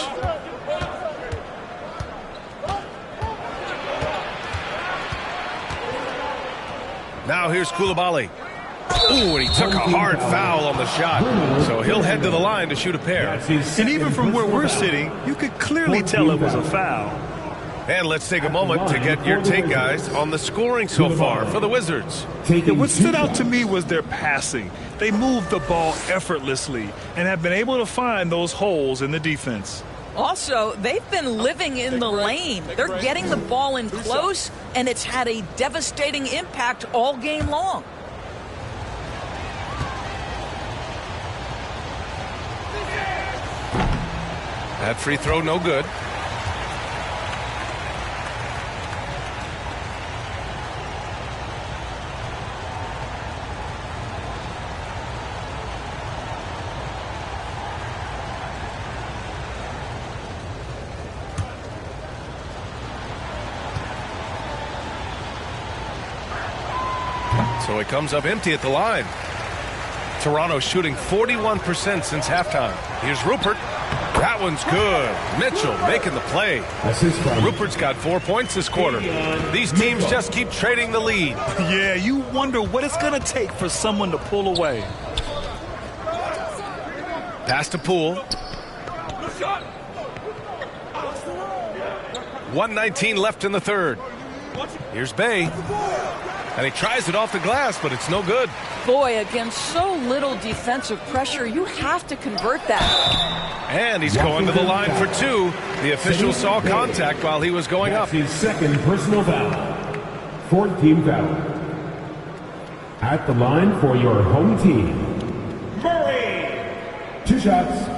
Now here's Koulibaly. Ooh, and he took a hard foul on the shot. So he'll head to the line to shoot a pair. And even from where we're sitting, you could clearly tell it was a foul. And let's take a moment to get your take, guys, on the scoring so far for the Wizards. What stood out to me was their passing. They moved the ball effortlessly and have been able to find those holes in the defense. Also, they've been living in the lane. They're getting the ball in close, and it's had a devastating impact all game long. That free throw, no good. So it comes up empty at the line. Toronto shooting 41% since halftime. Here's Rupert. That one's good. Mitchell making the play. Rupert's got 4 points this quarter. These teams just keep trading the lead. Yeah, you wonder what it's going to take for someone to pull away. Pass to Poole. 1:19 left in the third. Here's Bay. And he tries it off the glass, but it's no good. Boy, against so little defensive pressure, you have to convert that. And he's going to the line for 2. The official saw contact while he was going up. His second personal foul. 4th team foul. At the line for your home team, Murray. 2 shots.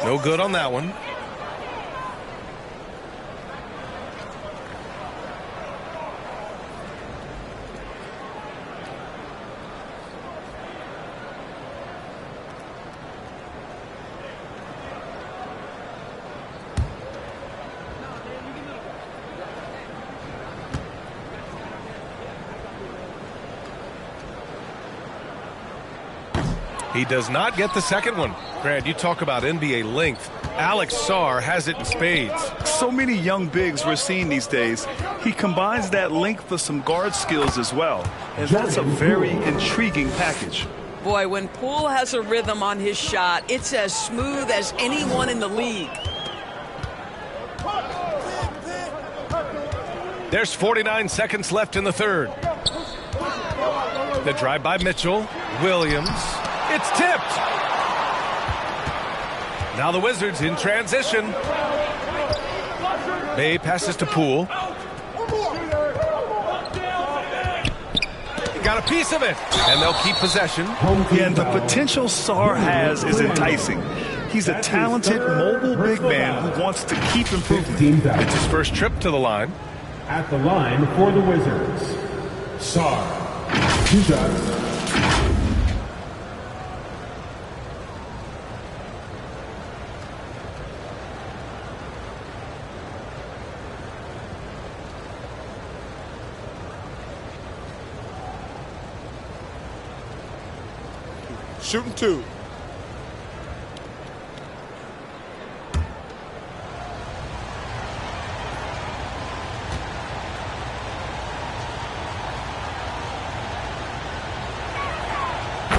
No good on that one. He does not get the second one. Grant, you talk about NBA length. Alex Sarr has it in spades. So many young bigs we're seeing these days. He combines that length with some guard skills as well. And that's a very intriguing package. Boy, when Poole has a rhythm on his shot, it's as smooth as anyone in the league. There's 49 seconds left in the third. The drive by Mitchell. Williams. It's tipped. Now the Wizards in transition. Bay passes to Poole. He got a piece of it. And they'll keep possession. Yeah, and the potential Sarr has is enticing. He's a talented, mobile big man who wants to keep improving. It's his first trip to the line. At the line for the Wizards, Sarr. 2 shots. Shooting 2.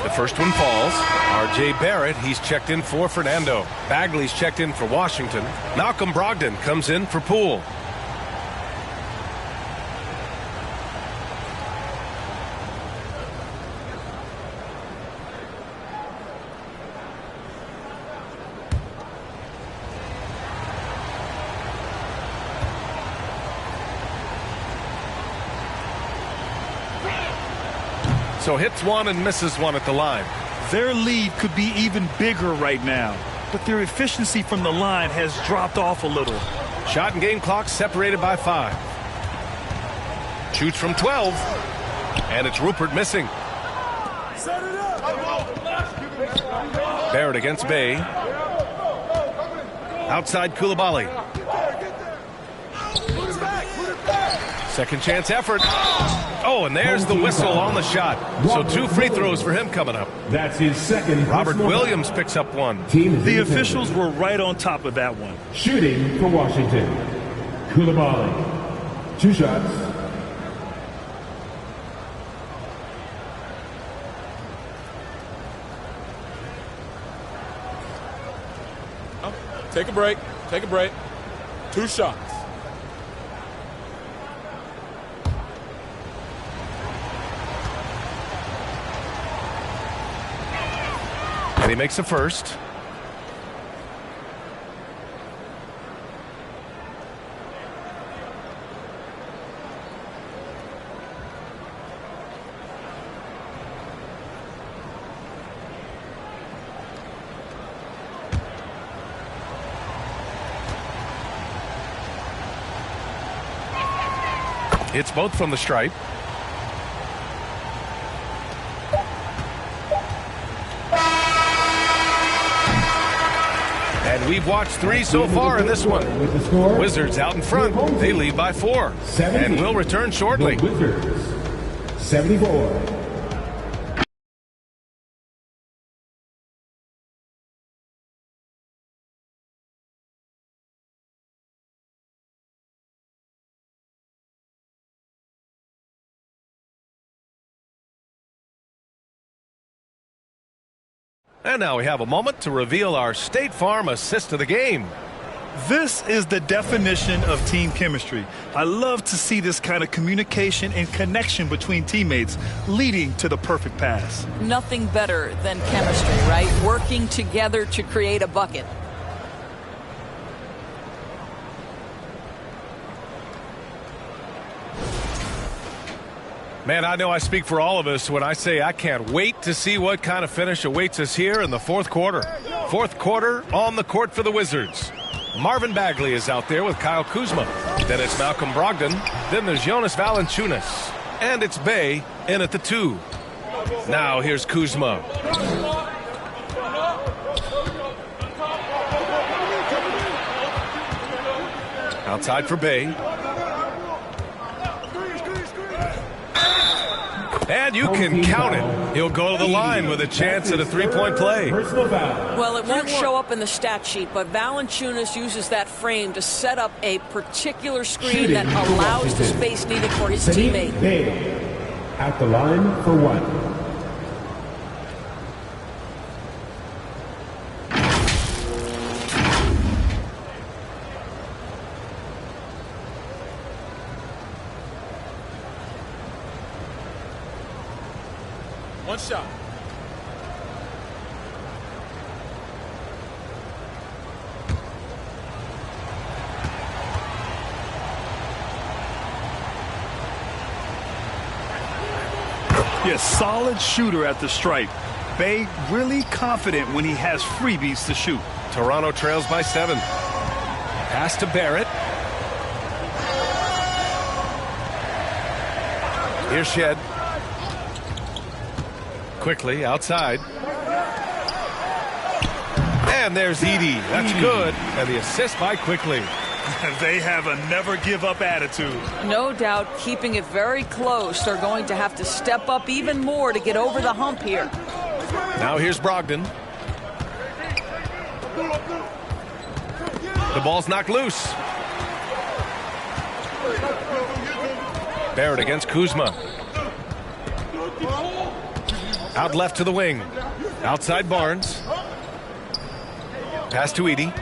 The first one falls. R.J. Barrett, he's checked in for Fernando. Bagley's checked in for Washington. Malcolm Brogdon comes in for Poole. So hits one and misses one at the line. Their lead could be even bigger right now, but their efficiency from the line has dropped off a little. Shot and game clock separated by 5. Shoots from 12, and it's Rupert missing. Barrett against Bay. Outside Koulibaly. Second chance effort. Oh, and there's the whistle on the shot. So 2 free throws for him coming up. That's his second. Robert Williams picks up one. The officials were right on top of that one. Shooting for Washington. Koulibaly. 2 shots. Take a break. Take a break. 2 shots. And he makes a first. It's both from the stripe. And we've watched 3 so far in this one. Wizards out in front. They lead by 4. And will return shortly. Wizards 74. And now we have a moment to reveal our State Farm assist of the game. This is the definition of team chemistry. I love to see this kind of communication and connection between teammates leading to the perfect pass. Nothing better than chemistry, right? Working together to create a bucket. Man, I know I speak for all of us when I say I can't wait to see what kind of finish awaits us here in the 4th quarter. 4th quarter on the court for the Wizards. Marvin Bagley is out there with Kyle Kuzma. Then it's Malcolm Brogdon. Then there's Jonas Valanciunas. And it's Bay in at the 2. Now here's Kuzma. Outside for Bay. And you can count it. He'll go to the line with a chance at a 3-point play. Well, it won't show up in the stat sheet, but Valanciunas uses that frame to set up a particular screen that allows the space needed for his teammate. At the line for 1. One shot. Yes, solid shooter at the stripe. Bay really confident when he has freebies to shoot. Toronto trails by 7. Pass to Barrett. Here's Shed. Quickly outside. And there's Edey. That's good. And the assist by Quickly. They have a never-give-up attitude. No doubt, keeping it very close. They're going to have to step up even more to get over the hump here. Now here's Brogdon. The ball's knocked loose. Barrett against Kuzma. Out left to the wing. Outside Barnes. Pass to Edie.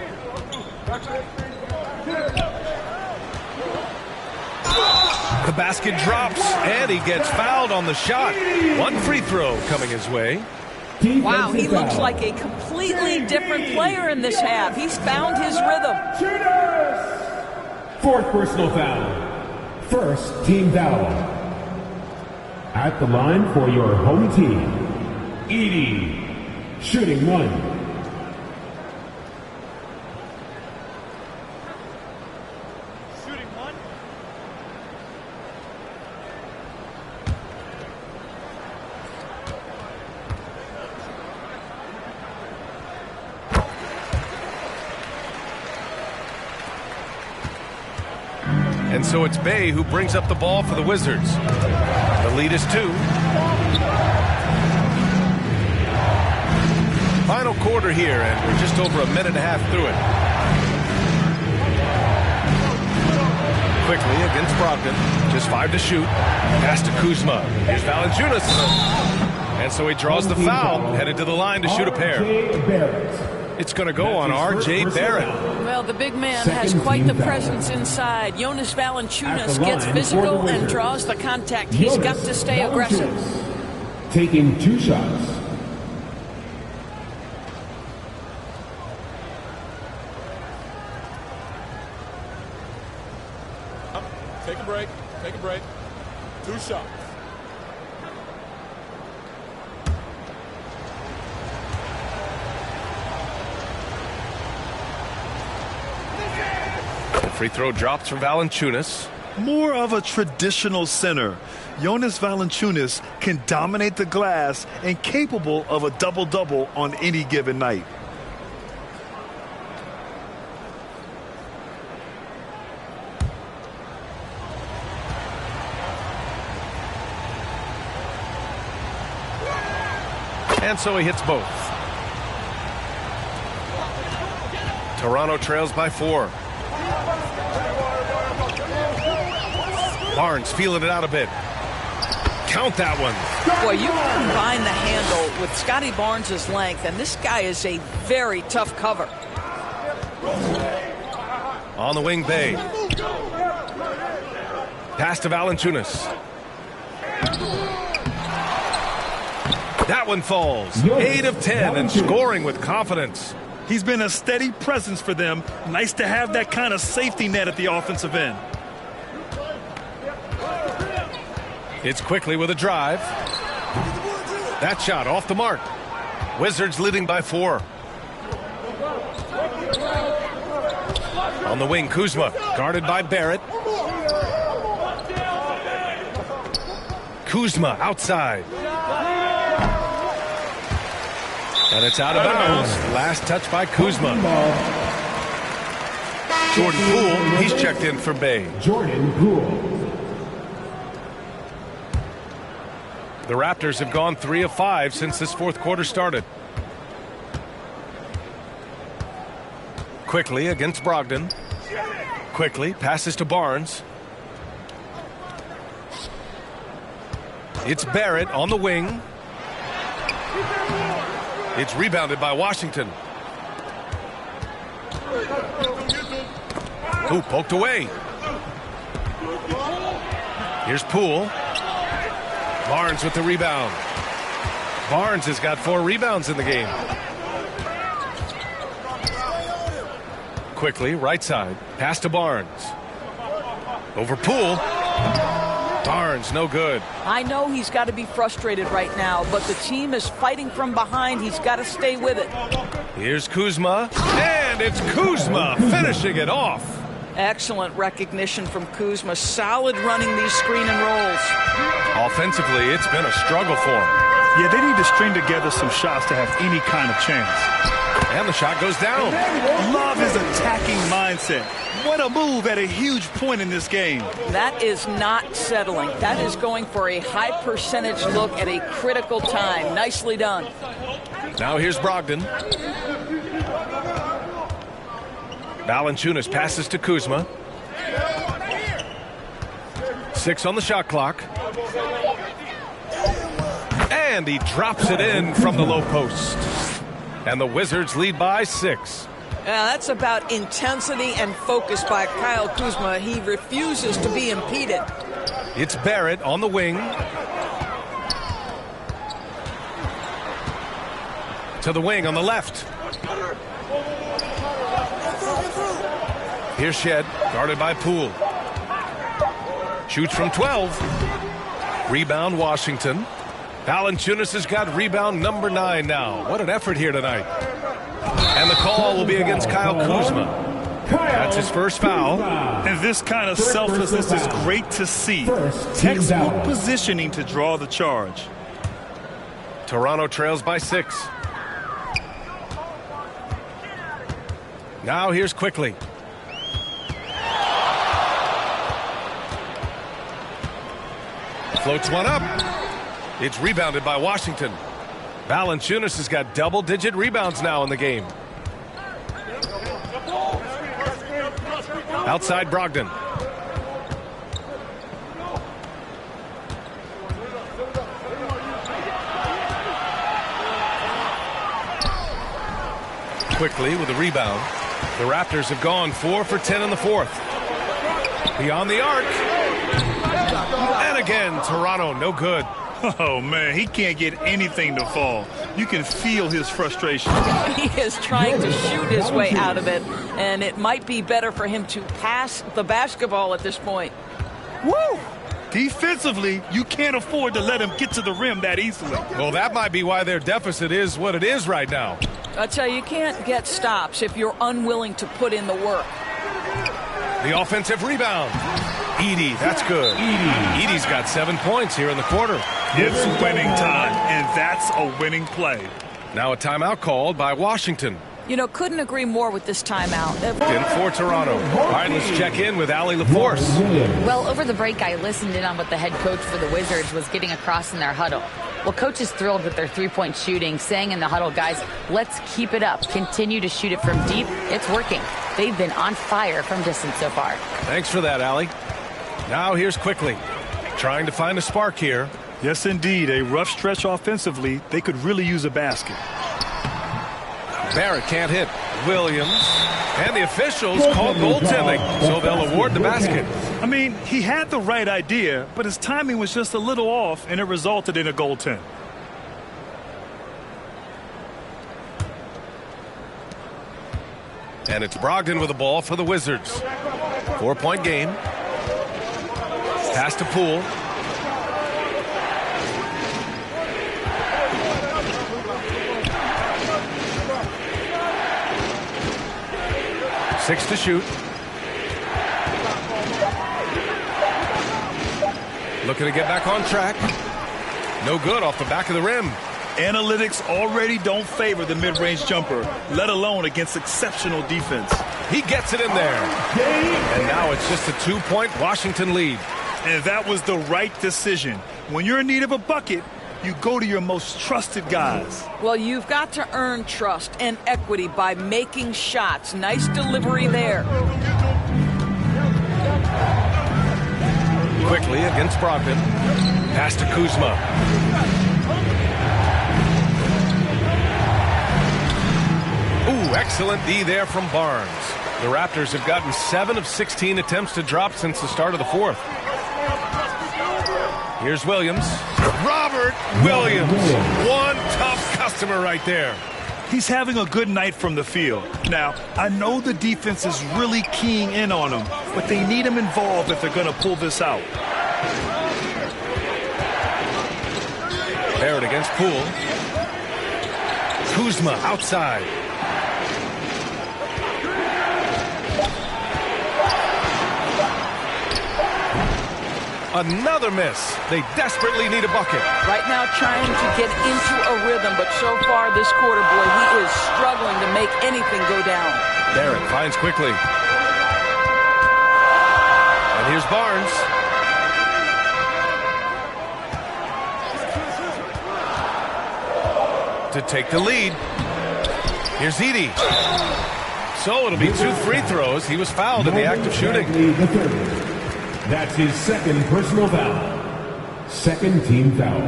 The basket drops, and he gets fouled on the shot. One free throw coming his way. Wow, he looks like a completely different player in this half. He's found his rhythm. Fourth personal foul. First team foul. At the line for your home team, Edie, shooting one. And so it's Bay who brings up the ball for the Wizards. The lead is 2. Final quarter here, and we're just over a minute and a half through it. Quickly against Brogdon. Just 5 to shoot. Pass to Kuzma. Here's Valanciunas. And so he draws the foul, headed to the line to shoot a pair. It's going to go on R.J. Barrett. Well, the big man has quite the presence inside. Jonas Valanciunas gets physical and draws the contact. He's got to stay aggressive. Taking 2 shots. Take a break. Take a break. 2 shots. Free throw drops from Valanciunas. More of a traditional center. Jonas Valanciunas can dominate the glass and capable of a double-double on any given night. And so he hits both. Toronto trails by 4. Barnes feeling it out a bit. Count that one. Boy, you combine the handle with Scotty Barnes' length, and this guy is a very tough cover. On the wing, Bay. Pass to Valanciunas. That one falls. 8 of 10 and scoring with confidence. He's been a steady presence for them. Nice to have that kind of safety net at the offensive end. It's quickly with a drive. That shot off the mark. Wizards leading by 4. On the wing, Kuzma, guarded by Barrett. Kuzma outside. And it's out of bounds. Last touch by Kuzma. Jordan Poole, he's checked in for Bay. Jordan Poole. The Raptors have gone 3 of 5 since this fourth quarter started. Quickly against Brogdon. Quickly passes to Barnes. It's Barrett on the wing. It's rebounded by Washington. Ooh, poked away. Here's Poole. Barnes with the rebound. Barnes has got 4 rebounds in the game. Quickly, right side. Pass to Barnes. Over Poole. Barnes, no good. I know he's got to be frustrated right now, but the team is fighting from behind. He's got to stay with it. Here's Kuzma. And it's Kuzma finishing it off. Excellent recognition from Kuzma. Solid running these screen and rolls. Offensively, it's been a struggle for him. Yeah, they need to string together some shots to have any kind of chance. And the shot goes down. Love his attacking mindset. What a move at a huge point in this game. That is not settling. That is going for a high percentage look at a critical time. Nicely done. Now here's Brogdon. Valanciunas passes to Kuzma. 6 on the shot clock. And he drops it in from the low post. And the Wizards lead by 6. Yeah, that's about intensity and focus by Kyle Kuzma. He refuses to be impeded. It's Barrett on the wing. To the wing on the left. Here's Shed, guarded by Poole. Shoots from 12. Rebound, Washington. Valanciunas has got rebound number 9 now. What an effort here tonight. And the call will be against Kyle Kuzma. That's his first foul. And this kind of selflessness is great to see. Textbook positioning to draw the charge. Toronto trails by 6. Now here's Quickly. Floats one up. It's rebounded by Washington. Valanciunas has got double-digit rebounds now in the game. Outside Brogdon. Quickly with a rebound. The Raptors have gone 4 for 10 in the fourth. Beyond the arc. And again, Toronto, no good. Oh, man, he can't get anything to fall. You can feel his frustration. He is trying to shoot his way out of it, and it might be better for him to pass the basketball at this point. Woo! Defensively, you can't afford to let him get to the rim that easily. Well, that might be why their deficit is what it is right now. I tell you can't get stops if you're unwilling to put in the work. The offensive rebound. Edey, that's good. Edey's got 7 points here in the quarter. It's winning time, and that's a winning play. Now a timeout called by Washington. You know, couldn't agree more with this timeout. In for Toronto. All right, let's check in with Allie LaForce. Well, over the break, I listened in on what the head coach for the Wizards was getting across in their huddle. Well, coach is thrilled with their three-point shooting, saying in the huddle, guys, let's keep it up. Continue to shoot it from deep. It's working. They've been on fire from distance so far. Thanks for that, Allie. Now here's Quickly. Trying to find a spark here. Yes, indeed. A rough stretch offensively. They could really use a basket. Barrett can't hit. Williams. And the officials call goaltending, so they'll award the basket. I mean, he had the right idea, but his timing was just a little off, and it resulted in a goaltend. And it's Brogdon with the ball for the Wizards. 4-point game. Pass to Poole. Six to shoot. Looking to get back on track. No good off the back of the rim. Analytics already don't favor the mid-range jumper, let alone against exceptional defense. He gets it in there. And now it's just a 2-point Washington lead. And that was the right decision. When you're in need of a bucket, you go to your most trusted guys. Well, you've got to earn trust and equity by making shots. Nice delivery there. Quickly against Brogdon. Pass to Kuzma. Ooh, excellent D there from Barnes. The Raptors have gotten 7 of 16 attempts to drop since the start of the fourth. Here's Williams. Robert Williams. One tough customer right there. He's having a good night from the field. Now, I know the defense is really keying in on him, but they need him involved if they're going to pull this out. Barrett against Poole. Kuzma outside. Another miss. They desperately need a bucket. Right now trying to get into a rhythm, but so far this quarter, boy, he is struggling to make anything go down. Barrett finds Quickly. And here's Barnes. to take the lead. Here's Edie. So it'll be 2 free throws. He was fouled in the act of shooting. That's his second personal foul. Second team foul.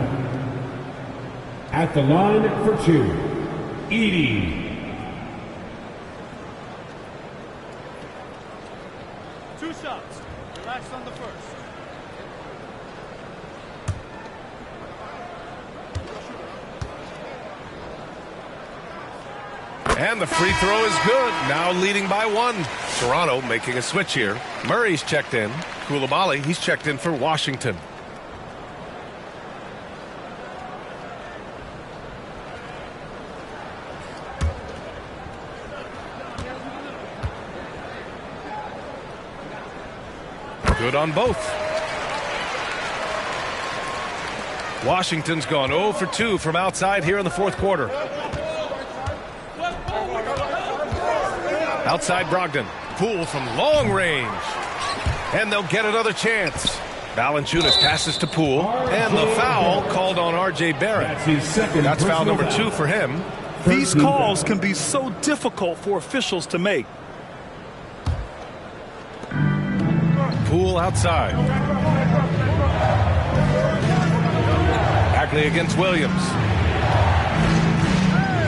At the line for 2, Edie. 2 shots. Relax on the first. And the free throw is good. Now leading by 1. Toronto making a switch here. Murray's checked in. Koulibaly, he's checked in for Washington. Good on both. Washington's gone 0 for 2 from outside here in the fourth quarter. Outside Brogdon. Poole from long range. And they'll get another chance. Valanciunas passes to Poole. And the foul called on R.J. Barrett. That's foul number 2 for him. These calls can be so difficult for officials to make. Poole outside. Bagley against Williams.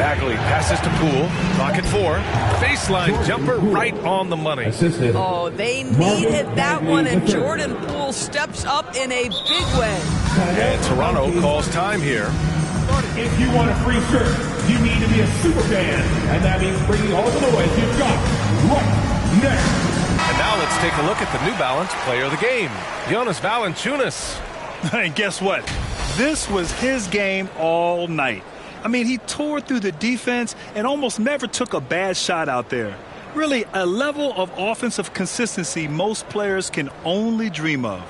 Bagley passes to Poole. Clock at 4. Baseline jumper right on the money. Oh, they needed that one, and Jordan Poole steps up in a big way. And Toronto calls time here. If you want a free shirt, you need to be a super fan, and that means bringing all the noise you've got right now. And now let's take a look at the New Balance player of the game, Jonas Valanciunas. And guess what? This was his game all night. I mean, he tore through the defense and almost never took a bad shot out there. Really, a level of offensive consistency most players can only dream of.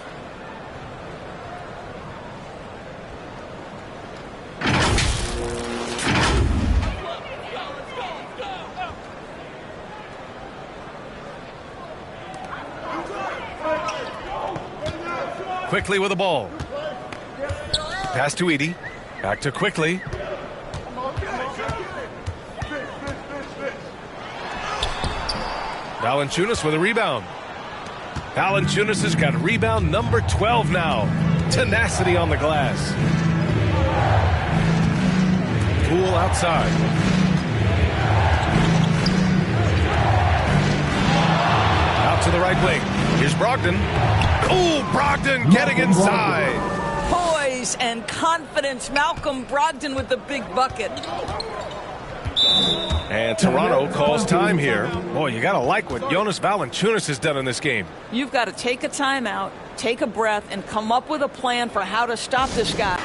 Quickly with the ball. Pass to Edie. Back to Quickly. Valanciunas with a rebound. Valanciunas has got rebound number 12 now. Tenacity on the glass. Poole outside. Out to the right wing. Here's Brogdon. Oh, Brogdon getting inside. Poise and confidence. Malcolm Brogdon with the big bucket. And Toronto calls time here. Boy, you got to like what Jonas Valanciunas has done in this game. You've got to take a timeout, take a breath, and come up with a plan for how to stop this guy.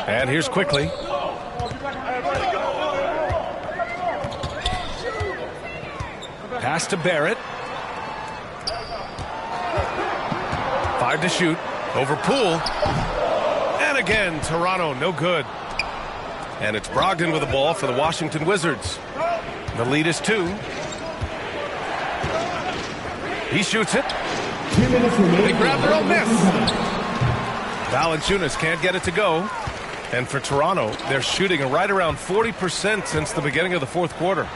And here's Quickly. Pass to Barrett. 5 to shoot. Over Poole. And again, Toronto, no good. And it's Brogdon with the ball for the Washington Wizards. The lead is 2. He shoots it. They grab their own miss. Valanciunas can't get it to go. And for Toronto, they're shooting right around 40% since the beginning of the fourth quarter.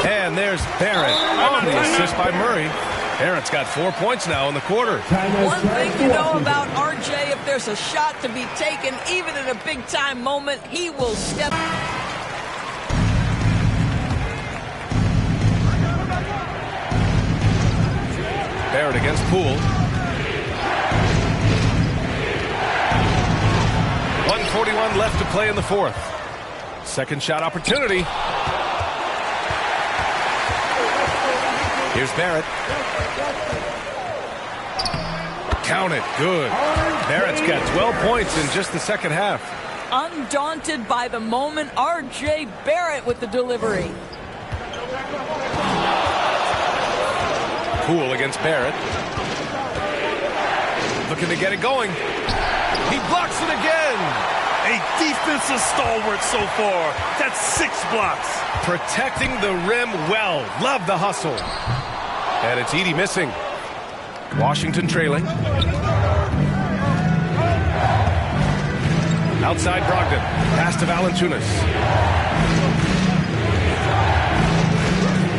And there's Barrett on the assist by Murray. Barrett's got 4 points now in the quarter. One thing you know about RJ, if there's a shot to be taken, even in a big-time moment, he will step. Barrett against Poole. 1:41 left to play in the fourth. Second shot opportunity. Here's Barrett. Count it. Good. Barrett's got 12 points in just the second half. Undaunted by the moment, R.J. Barrett with the delivery. Poole against Barrett. Looking to get it going. He blocks it again. A defensive stalwart so far. That's 6 blocks. Protecting the rim well. Love the hustle. And it's Edey missing. Washington trailing. Outside Brogdon. Pass to Valanciunas.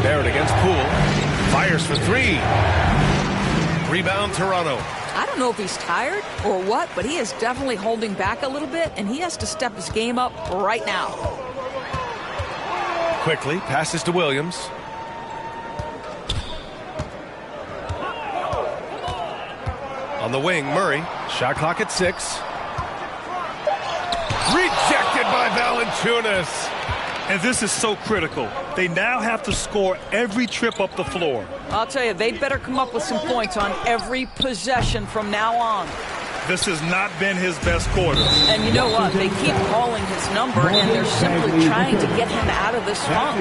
Barrett against Poole. Fires for 3. Rebound Toronto. I don't know if he's tired or what, but he is definitely holding back a little bit, and he has to step his game up right now. Quickly passes to Williams. On the wing, Murray. Shot clock at 6. Rejected by Valanciunas. And this is so critical. They now have to score every trip up the floor. I'll tell you, they better come up with some points on every possession from now on. This has not been his best quarter. And you know what? They keep calling his number, and they're simply trying to get him out of this funk.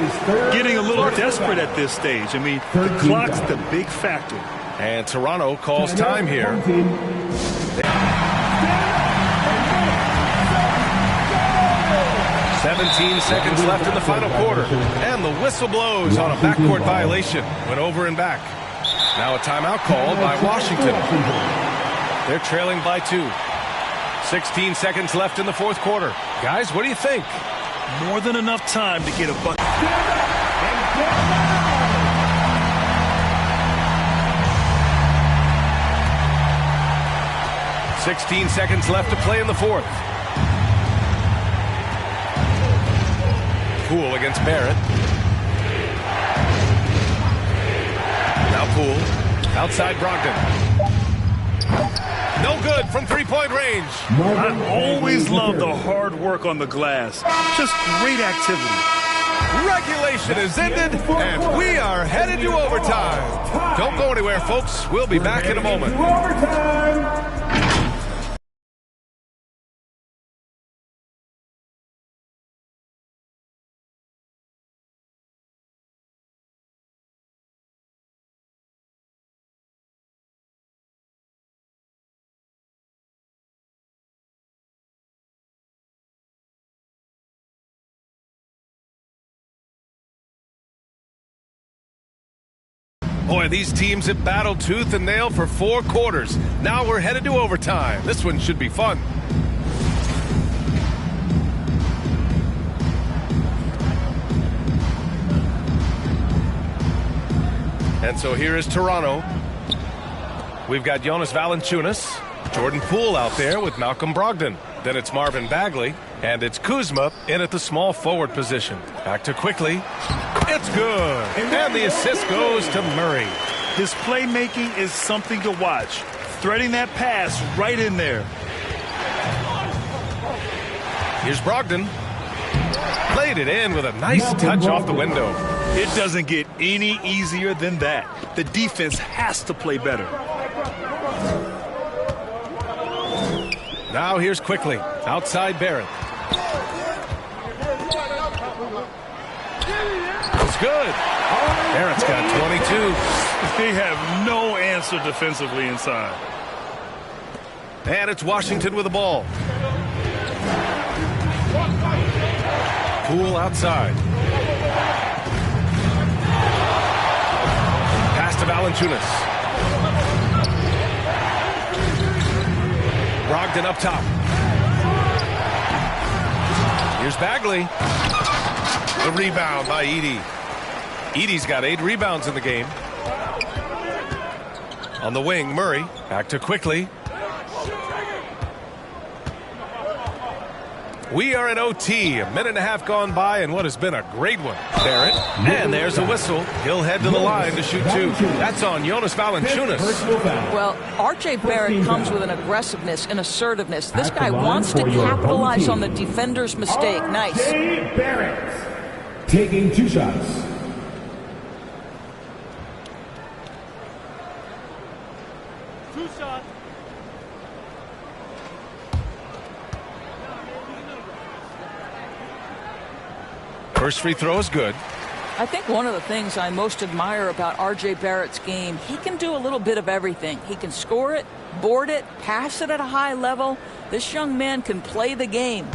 Getting a little desperate at this stage. I mean, the clock's the big factor. And Toronto calls time here. 17 seconds left in the final quarter. And the whistle blows on a backcourt violation. Went over and back. Now a timeout called by Washington. They're trailing by 2. 16 seconds left in the fourth quarter. Guys, what do you think? More than enough time to get a bucket. 16 seconds left to play in the fourth. Poole against Barrett. Now Poole. Outside Brogdon. No good from three-point range. I always love the hard work on the glass. Just great activity. Regulation is ended, and we are headed to overtime. Don't go anywhere, folks. We'll be back in a moment. Boy, these teams have battled tooth and nail for 4 quarters. Now we're headed to overtime. This one should be fun. And so here is Toronto. We've got Jonas Valanciunas, Jordan Poole out there with Malcolm Brogdon. Then it's Marvin Bagley, and it's Kuzma in at the small forward position. Back to Quickly. It's good. And the assist goes to Murray. His playmaking is something to watch. Threading that pass right in there. Here's Brogdon. Played it in with a nice touch off the window. It doesn't get any easier than that. The defense has to play better. Now here's Quickly. Outside Barrett. It's good. Barrett's got 22. They have no answer defensively inside. And it's Washington with the ball. Poole outside. Pass to Valanciunas. Brogdon up top. Here's Bagley. The rebound by Edey. Edey's got 8 rebounds in the game. On the wing, Murray. Back to Quickly. We are in OT. A minute and a half gone by, and what has been a great one. Barrett. And there's a whistle. He'll head to the line to shoot 2. That's on Jonas Valanciunas. Well, R.J. Barrett comes with an aggressiveness and assertiveness. This guy wants to capitalize on the defender's mistake. Nice. Barrett taking 2 shots. First free throw is good. I think one of the things I most admire about R.J. Barrett's game, he can do a little bit of everything. He can score it, board it, pass it at a high level. This young man can play the game.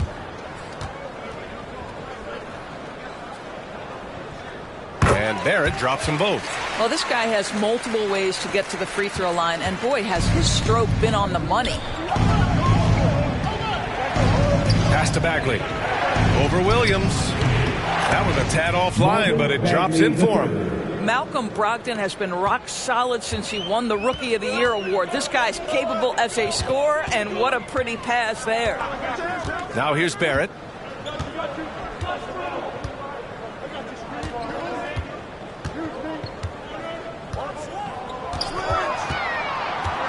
And Barrett drops them both. Well, this guy has multiple ways to get to the free throw line, and boy, has his stroke been on the money. Pass to Bagley. Over Williams. That was a tad offline, but it drops in for him. Malcolm Brogdon has been rock solid since he won the Rookie of the Year award. This guy's capable as a scorer, and what a pretty pass there. Now here's Barrett.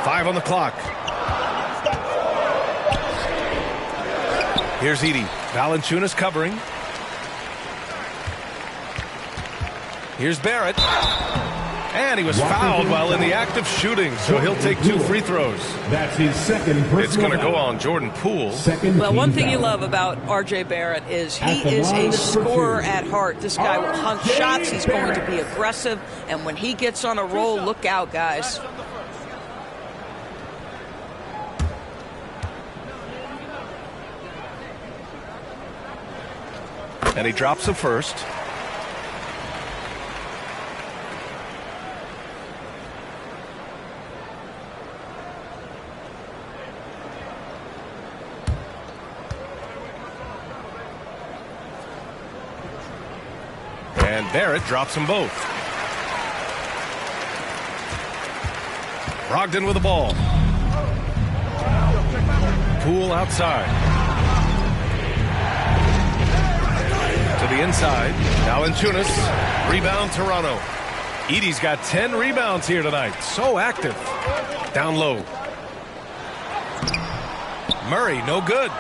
Five on the clock. Here's Edey. Valanciunas covering. Here's Barrett. And he was fouled while in the act of shooting, so he'll take 2 free throws. That's his second personal It's going to go foul. on Jordan Poole. Well, one thing you love about R.J. Barrett is he is a scorer at heart. This guy will hunt shots. He's going to be aggressive. And when he gets on a roll, look out, guys. And he drops the first. And Barrett drops them both. Brogdon with the ball. Poole outside. To the inside. Valanciunas. Rebound Toronto. Edey's got 10 rebounds here tonight. So active. Down low. Murray, no good.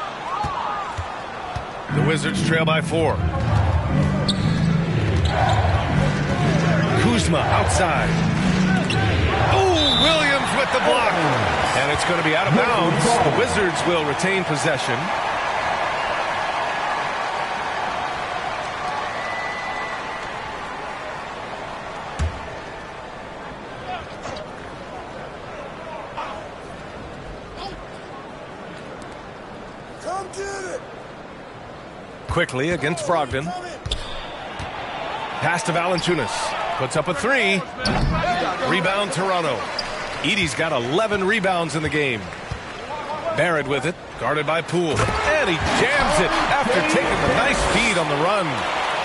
The Wizards trail by 4. Kuzma outside. Oh, Williams with the block. And it's going to be out of bounds. The Wizards will retain possession. Come get it. Quickly against Brogdon. Pass to Valanciunas. Puts up a 3. Rebound Toronto. Edey's got 11 rebounds in the game. Barrett with it. Guarded by Poole. And he jams it after taking a nice feed on the run.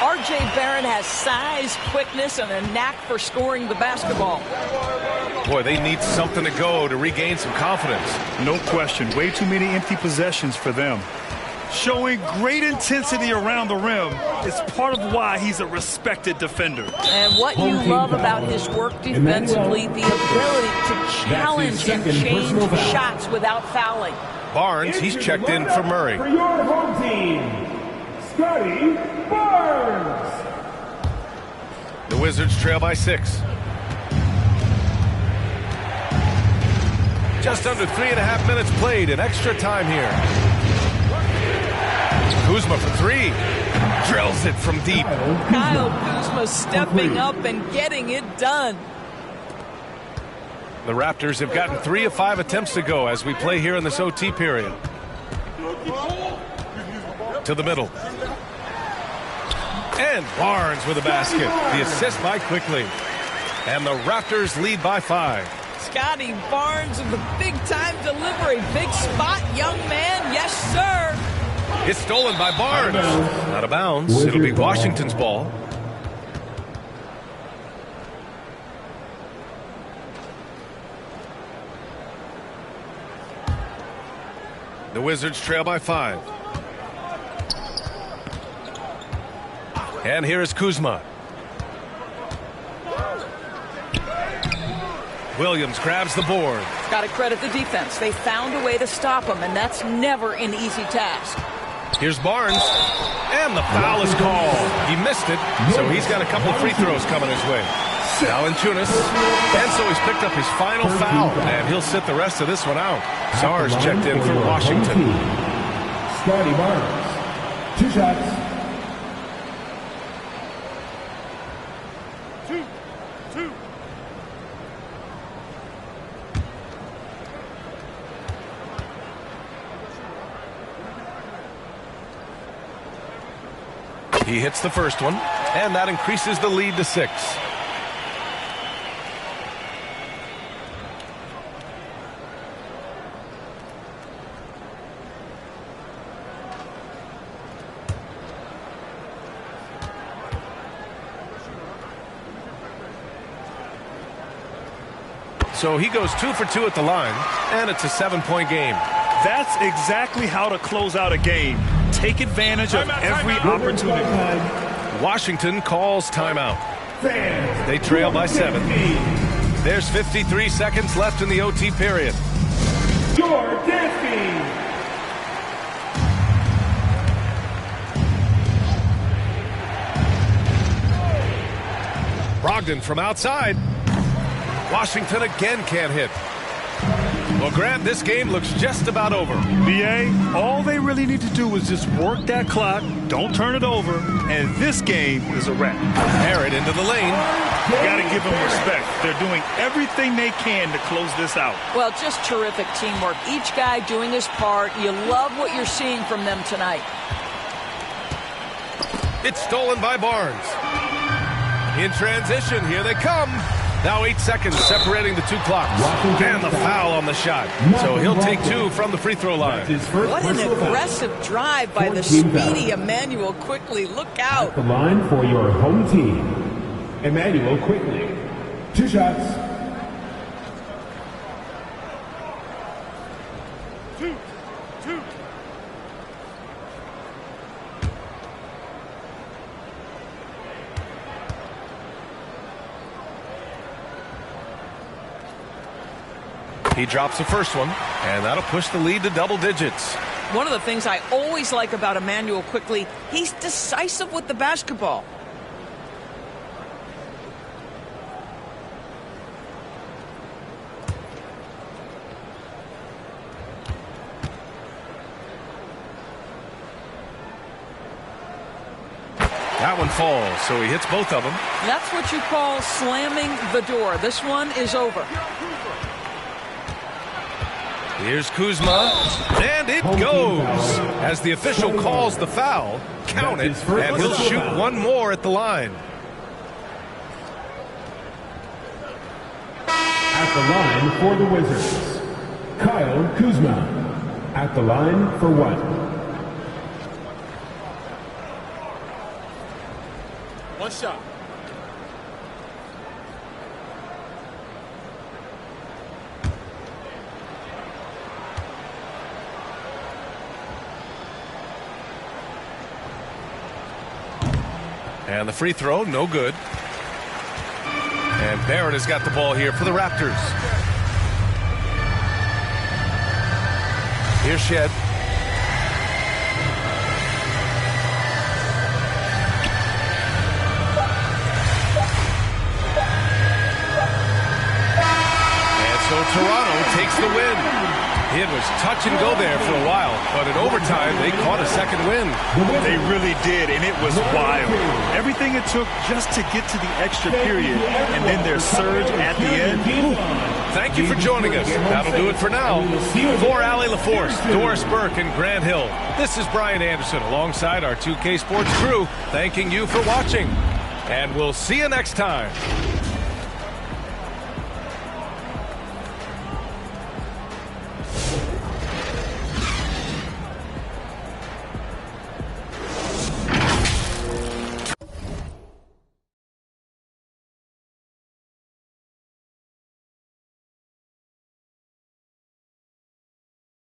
R.J. Barrett has size, quickness, and a knack for scoring the basketball. Boy, they need something to go to regain some confidence. No question. Way too many empty possessions for them. Showing great intensity around the rim is part of why he's a respected defender. And what you love about his work defensively, the ability to challenge and change shots without fouling. Barnes, he's checked in for Murray. For your home team, Scotty Barnes. The Wizards trail by 6. Just under 3.5 minutes played in extra time here. Kuzma for 3. Drills it from deep. Kyle Kuzma stepping up and getting it done. The Raptors have gotten 3 of 5 attempts to go as we play here in this OT period. To the middle. And Barnes with a basket. The assist by Quickly. And the Raptors lead by 5. Scotty Barnes with the big-time delivery. Big spot, young man. Yes, sir. It's stolen by Barnes. Out of bounds. It'll be Washington's ball. The Wizards trail by 5. And here is Kuzma. Williams grabs the board. Got to credit the defense. They found a way to stop him, and that's never an easy task. Here's Barnes. And the foul is called. He missed it, so he's got a couple free throws coming his way. Valanciunas. And so he's picked up his final foul, and he'll sit the rest of this one out. Sars checked in for Washington. Scotty Barnes. 2 shots. He hits the first one, and that increases the lead to 6. So he goes 2 for 2 at the line, and it's a 7-point game. That's exactly how to close out a game. Take advantage of every opportunity. Washington calls timeout. They trail by 7. There's 53 seconds left in the OT period. Brogdon from outside. Washington again can't hit. Well, Grant, this game looks just about over. BA, all they really need to do is just work that clock, don't turn it over, and this game is a wrap. Barrett into the lane. Got to give them respect. They're doing everything they can to close this out. Well, just terrific teamwork. Each guy doing his part. You love what you're seeing from them tonight. It's stolen by Barnes. In transition, here they come. Now 8 seconds separating the 2 clocks. And the foul on the shot. So he'll take 2 from the free throw line. What an aggressive drive by the speedy Emmanuel Quickly. Look out. At the line for your home team, Emmanuel Quickly. 2 shots. He drops the first one, and that'll push the lead to double digits. One of the things I always like about Emmanuel Quickly, he's decisive with the basketball. That one falls, so he hits both of them. That's what you call slamming the door. This one is over. Here's Kuzma, and it goes. As the official calls the foul, count it, and he'll shoot one more at the line. At the line for the Wizards, Kyle Kuzma. At the line for 1. One shot. And the free throw, no good. And Barrett has got the ball here for the Raptors. Here's Shed. And so Toronto takes the win. It was touch and go there for a while, but in overtime, they caught a second win. They really did, and it was wild. Everything it took just to get to the extra period, and then their surge at the end. Thank you for joining us. That'll do it for now. For Allie LaForce, Doris Burke, and Grant Hill, this is Brian Anderson alongside our 2K Sports crew, thanking you for watching. And we'll see you next time.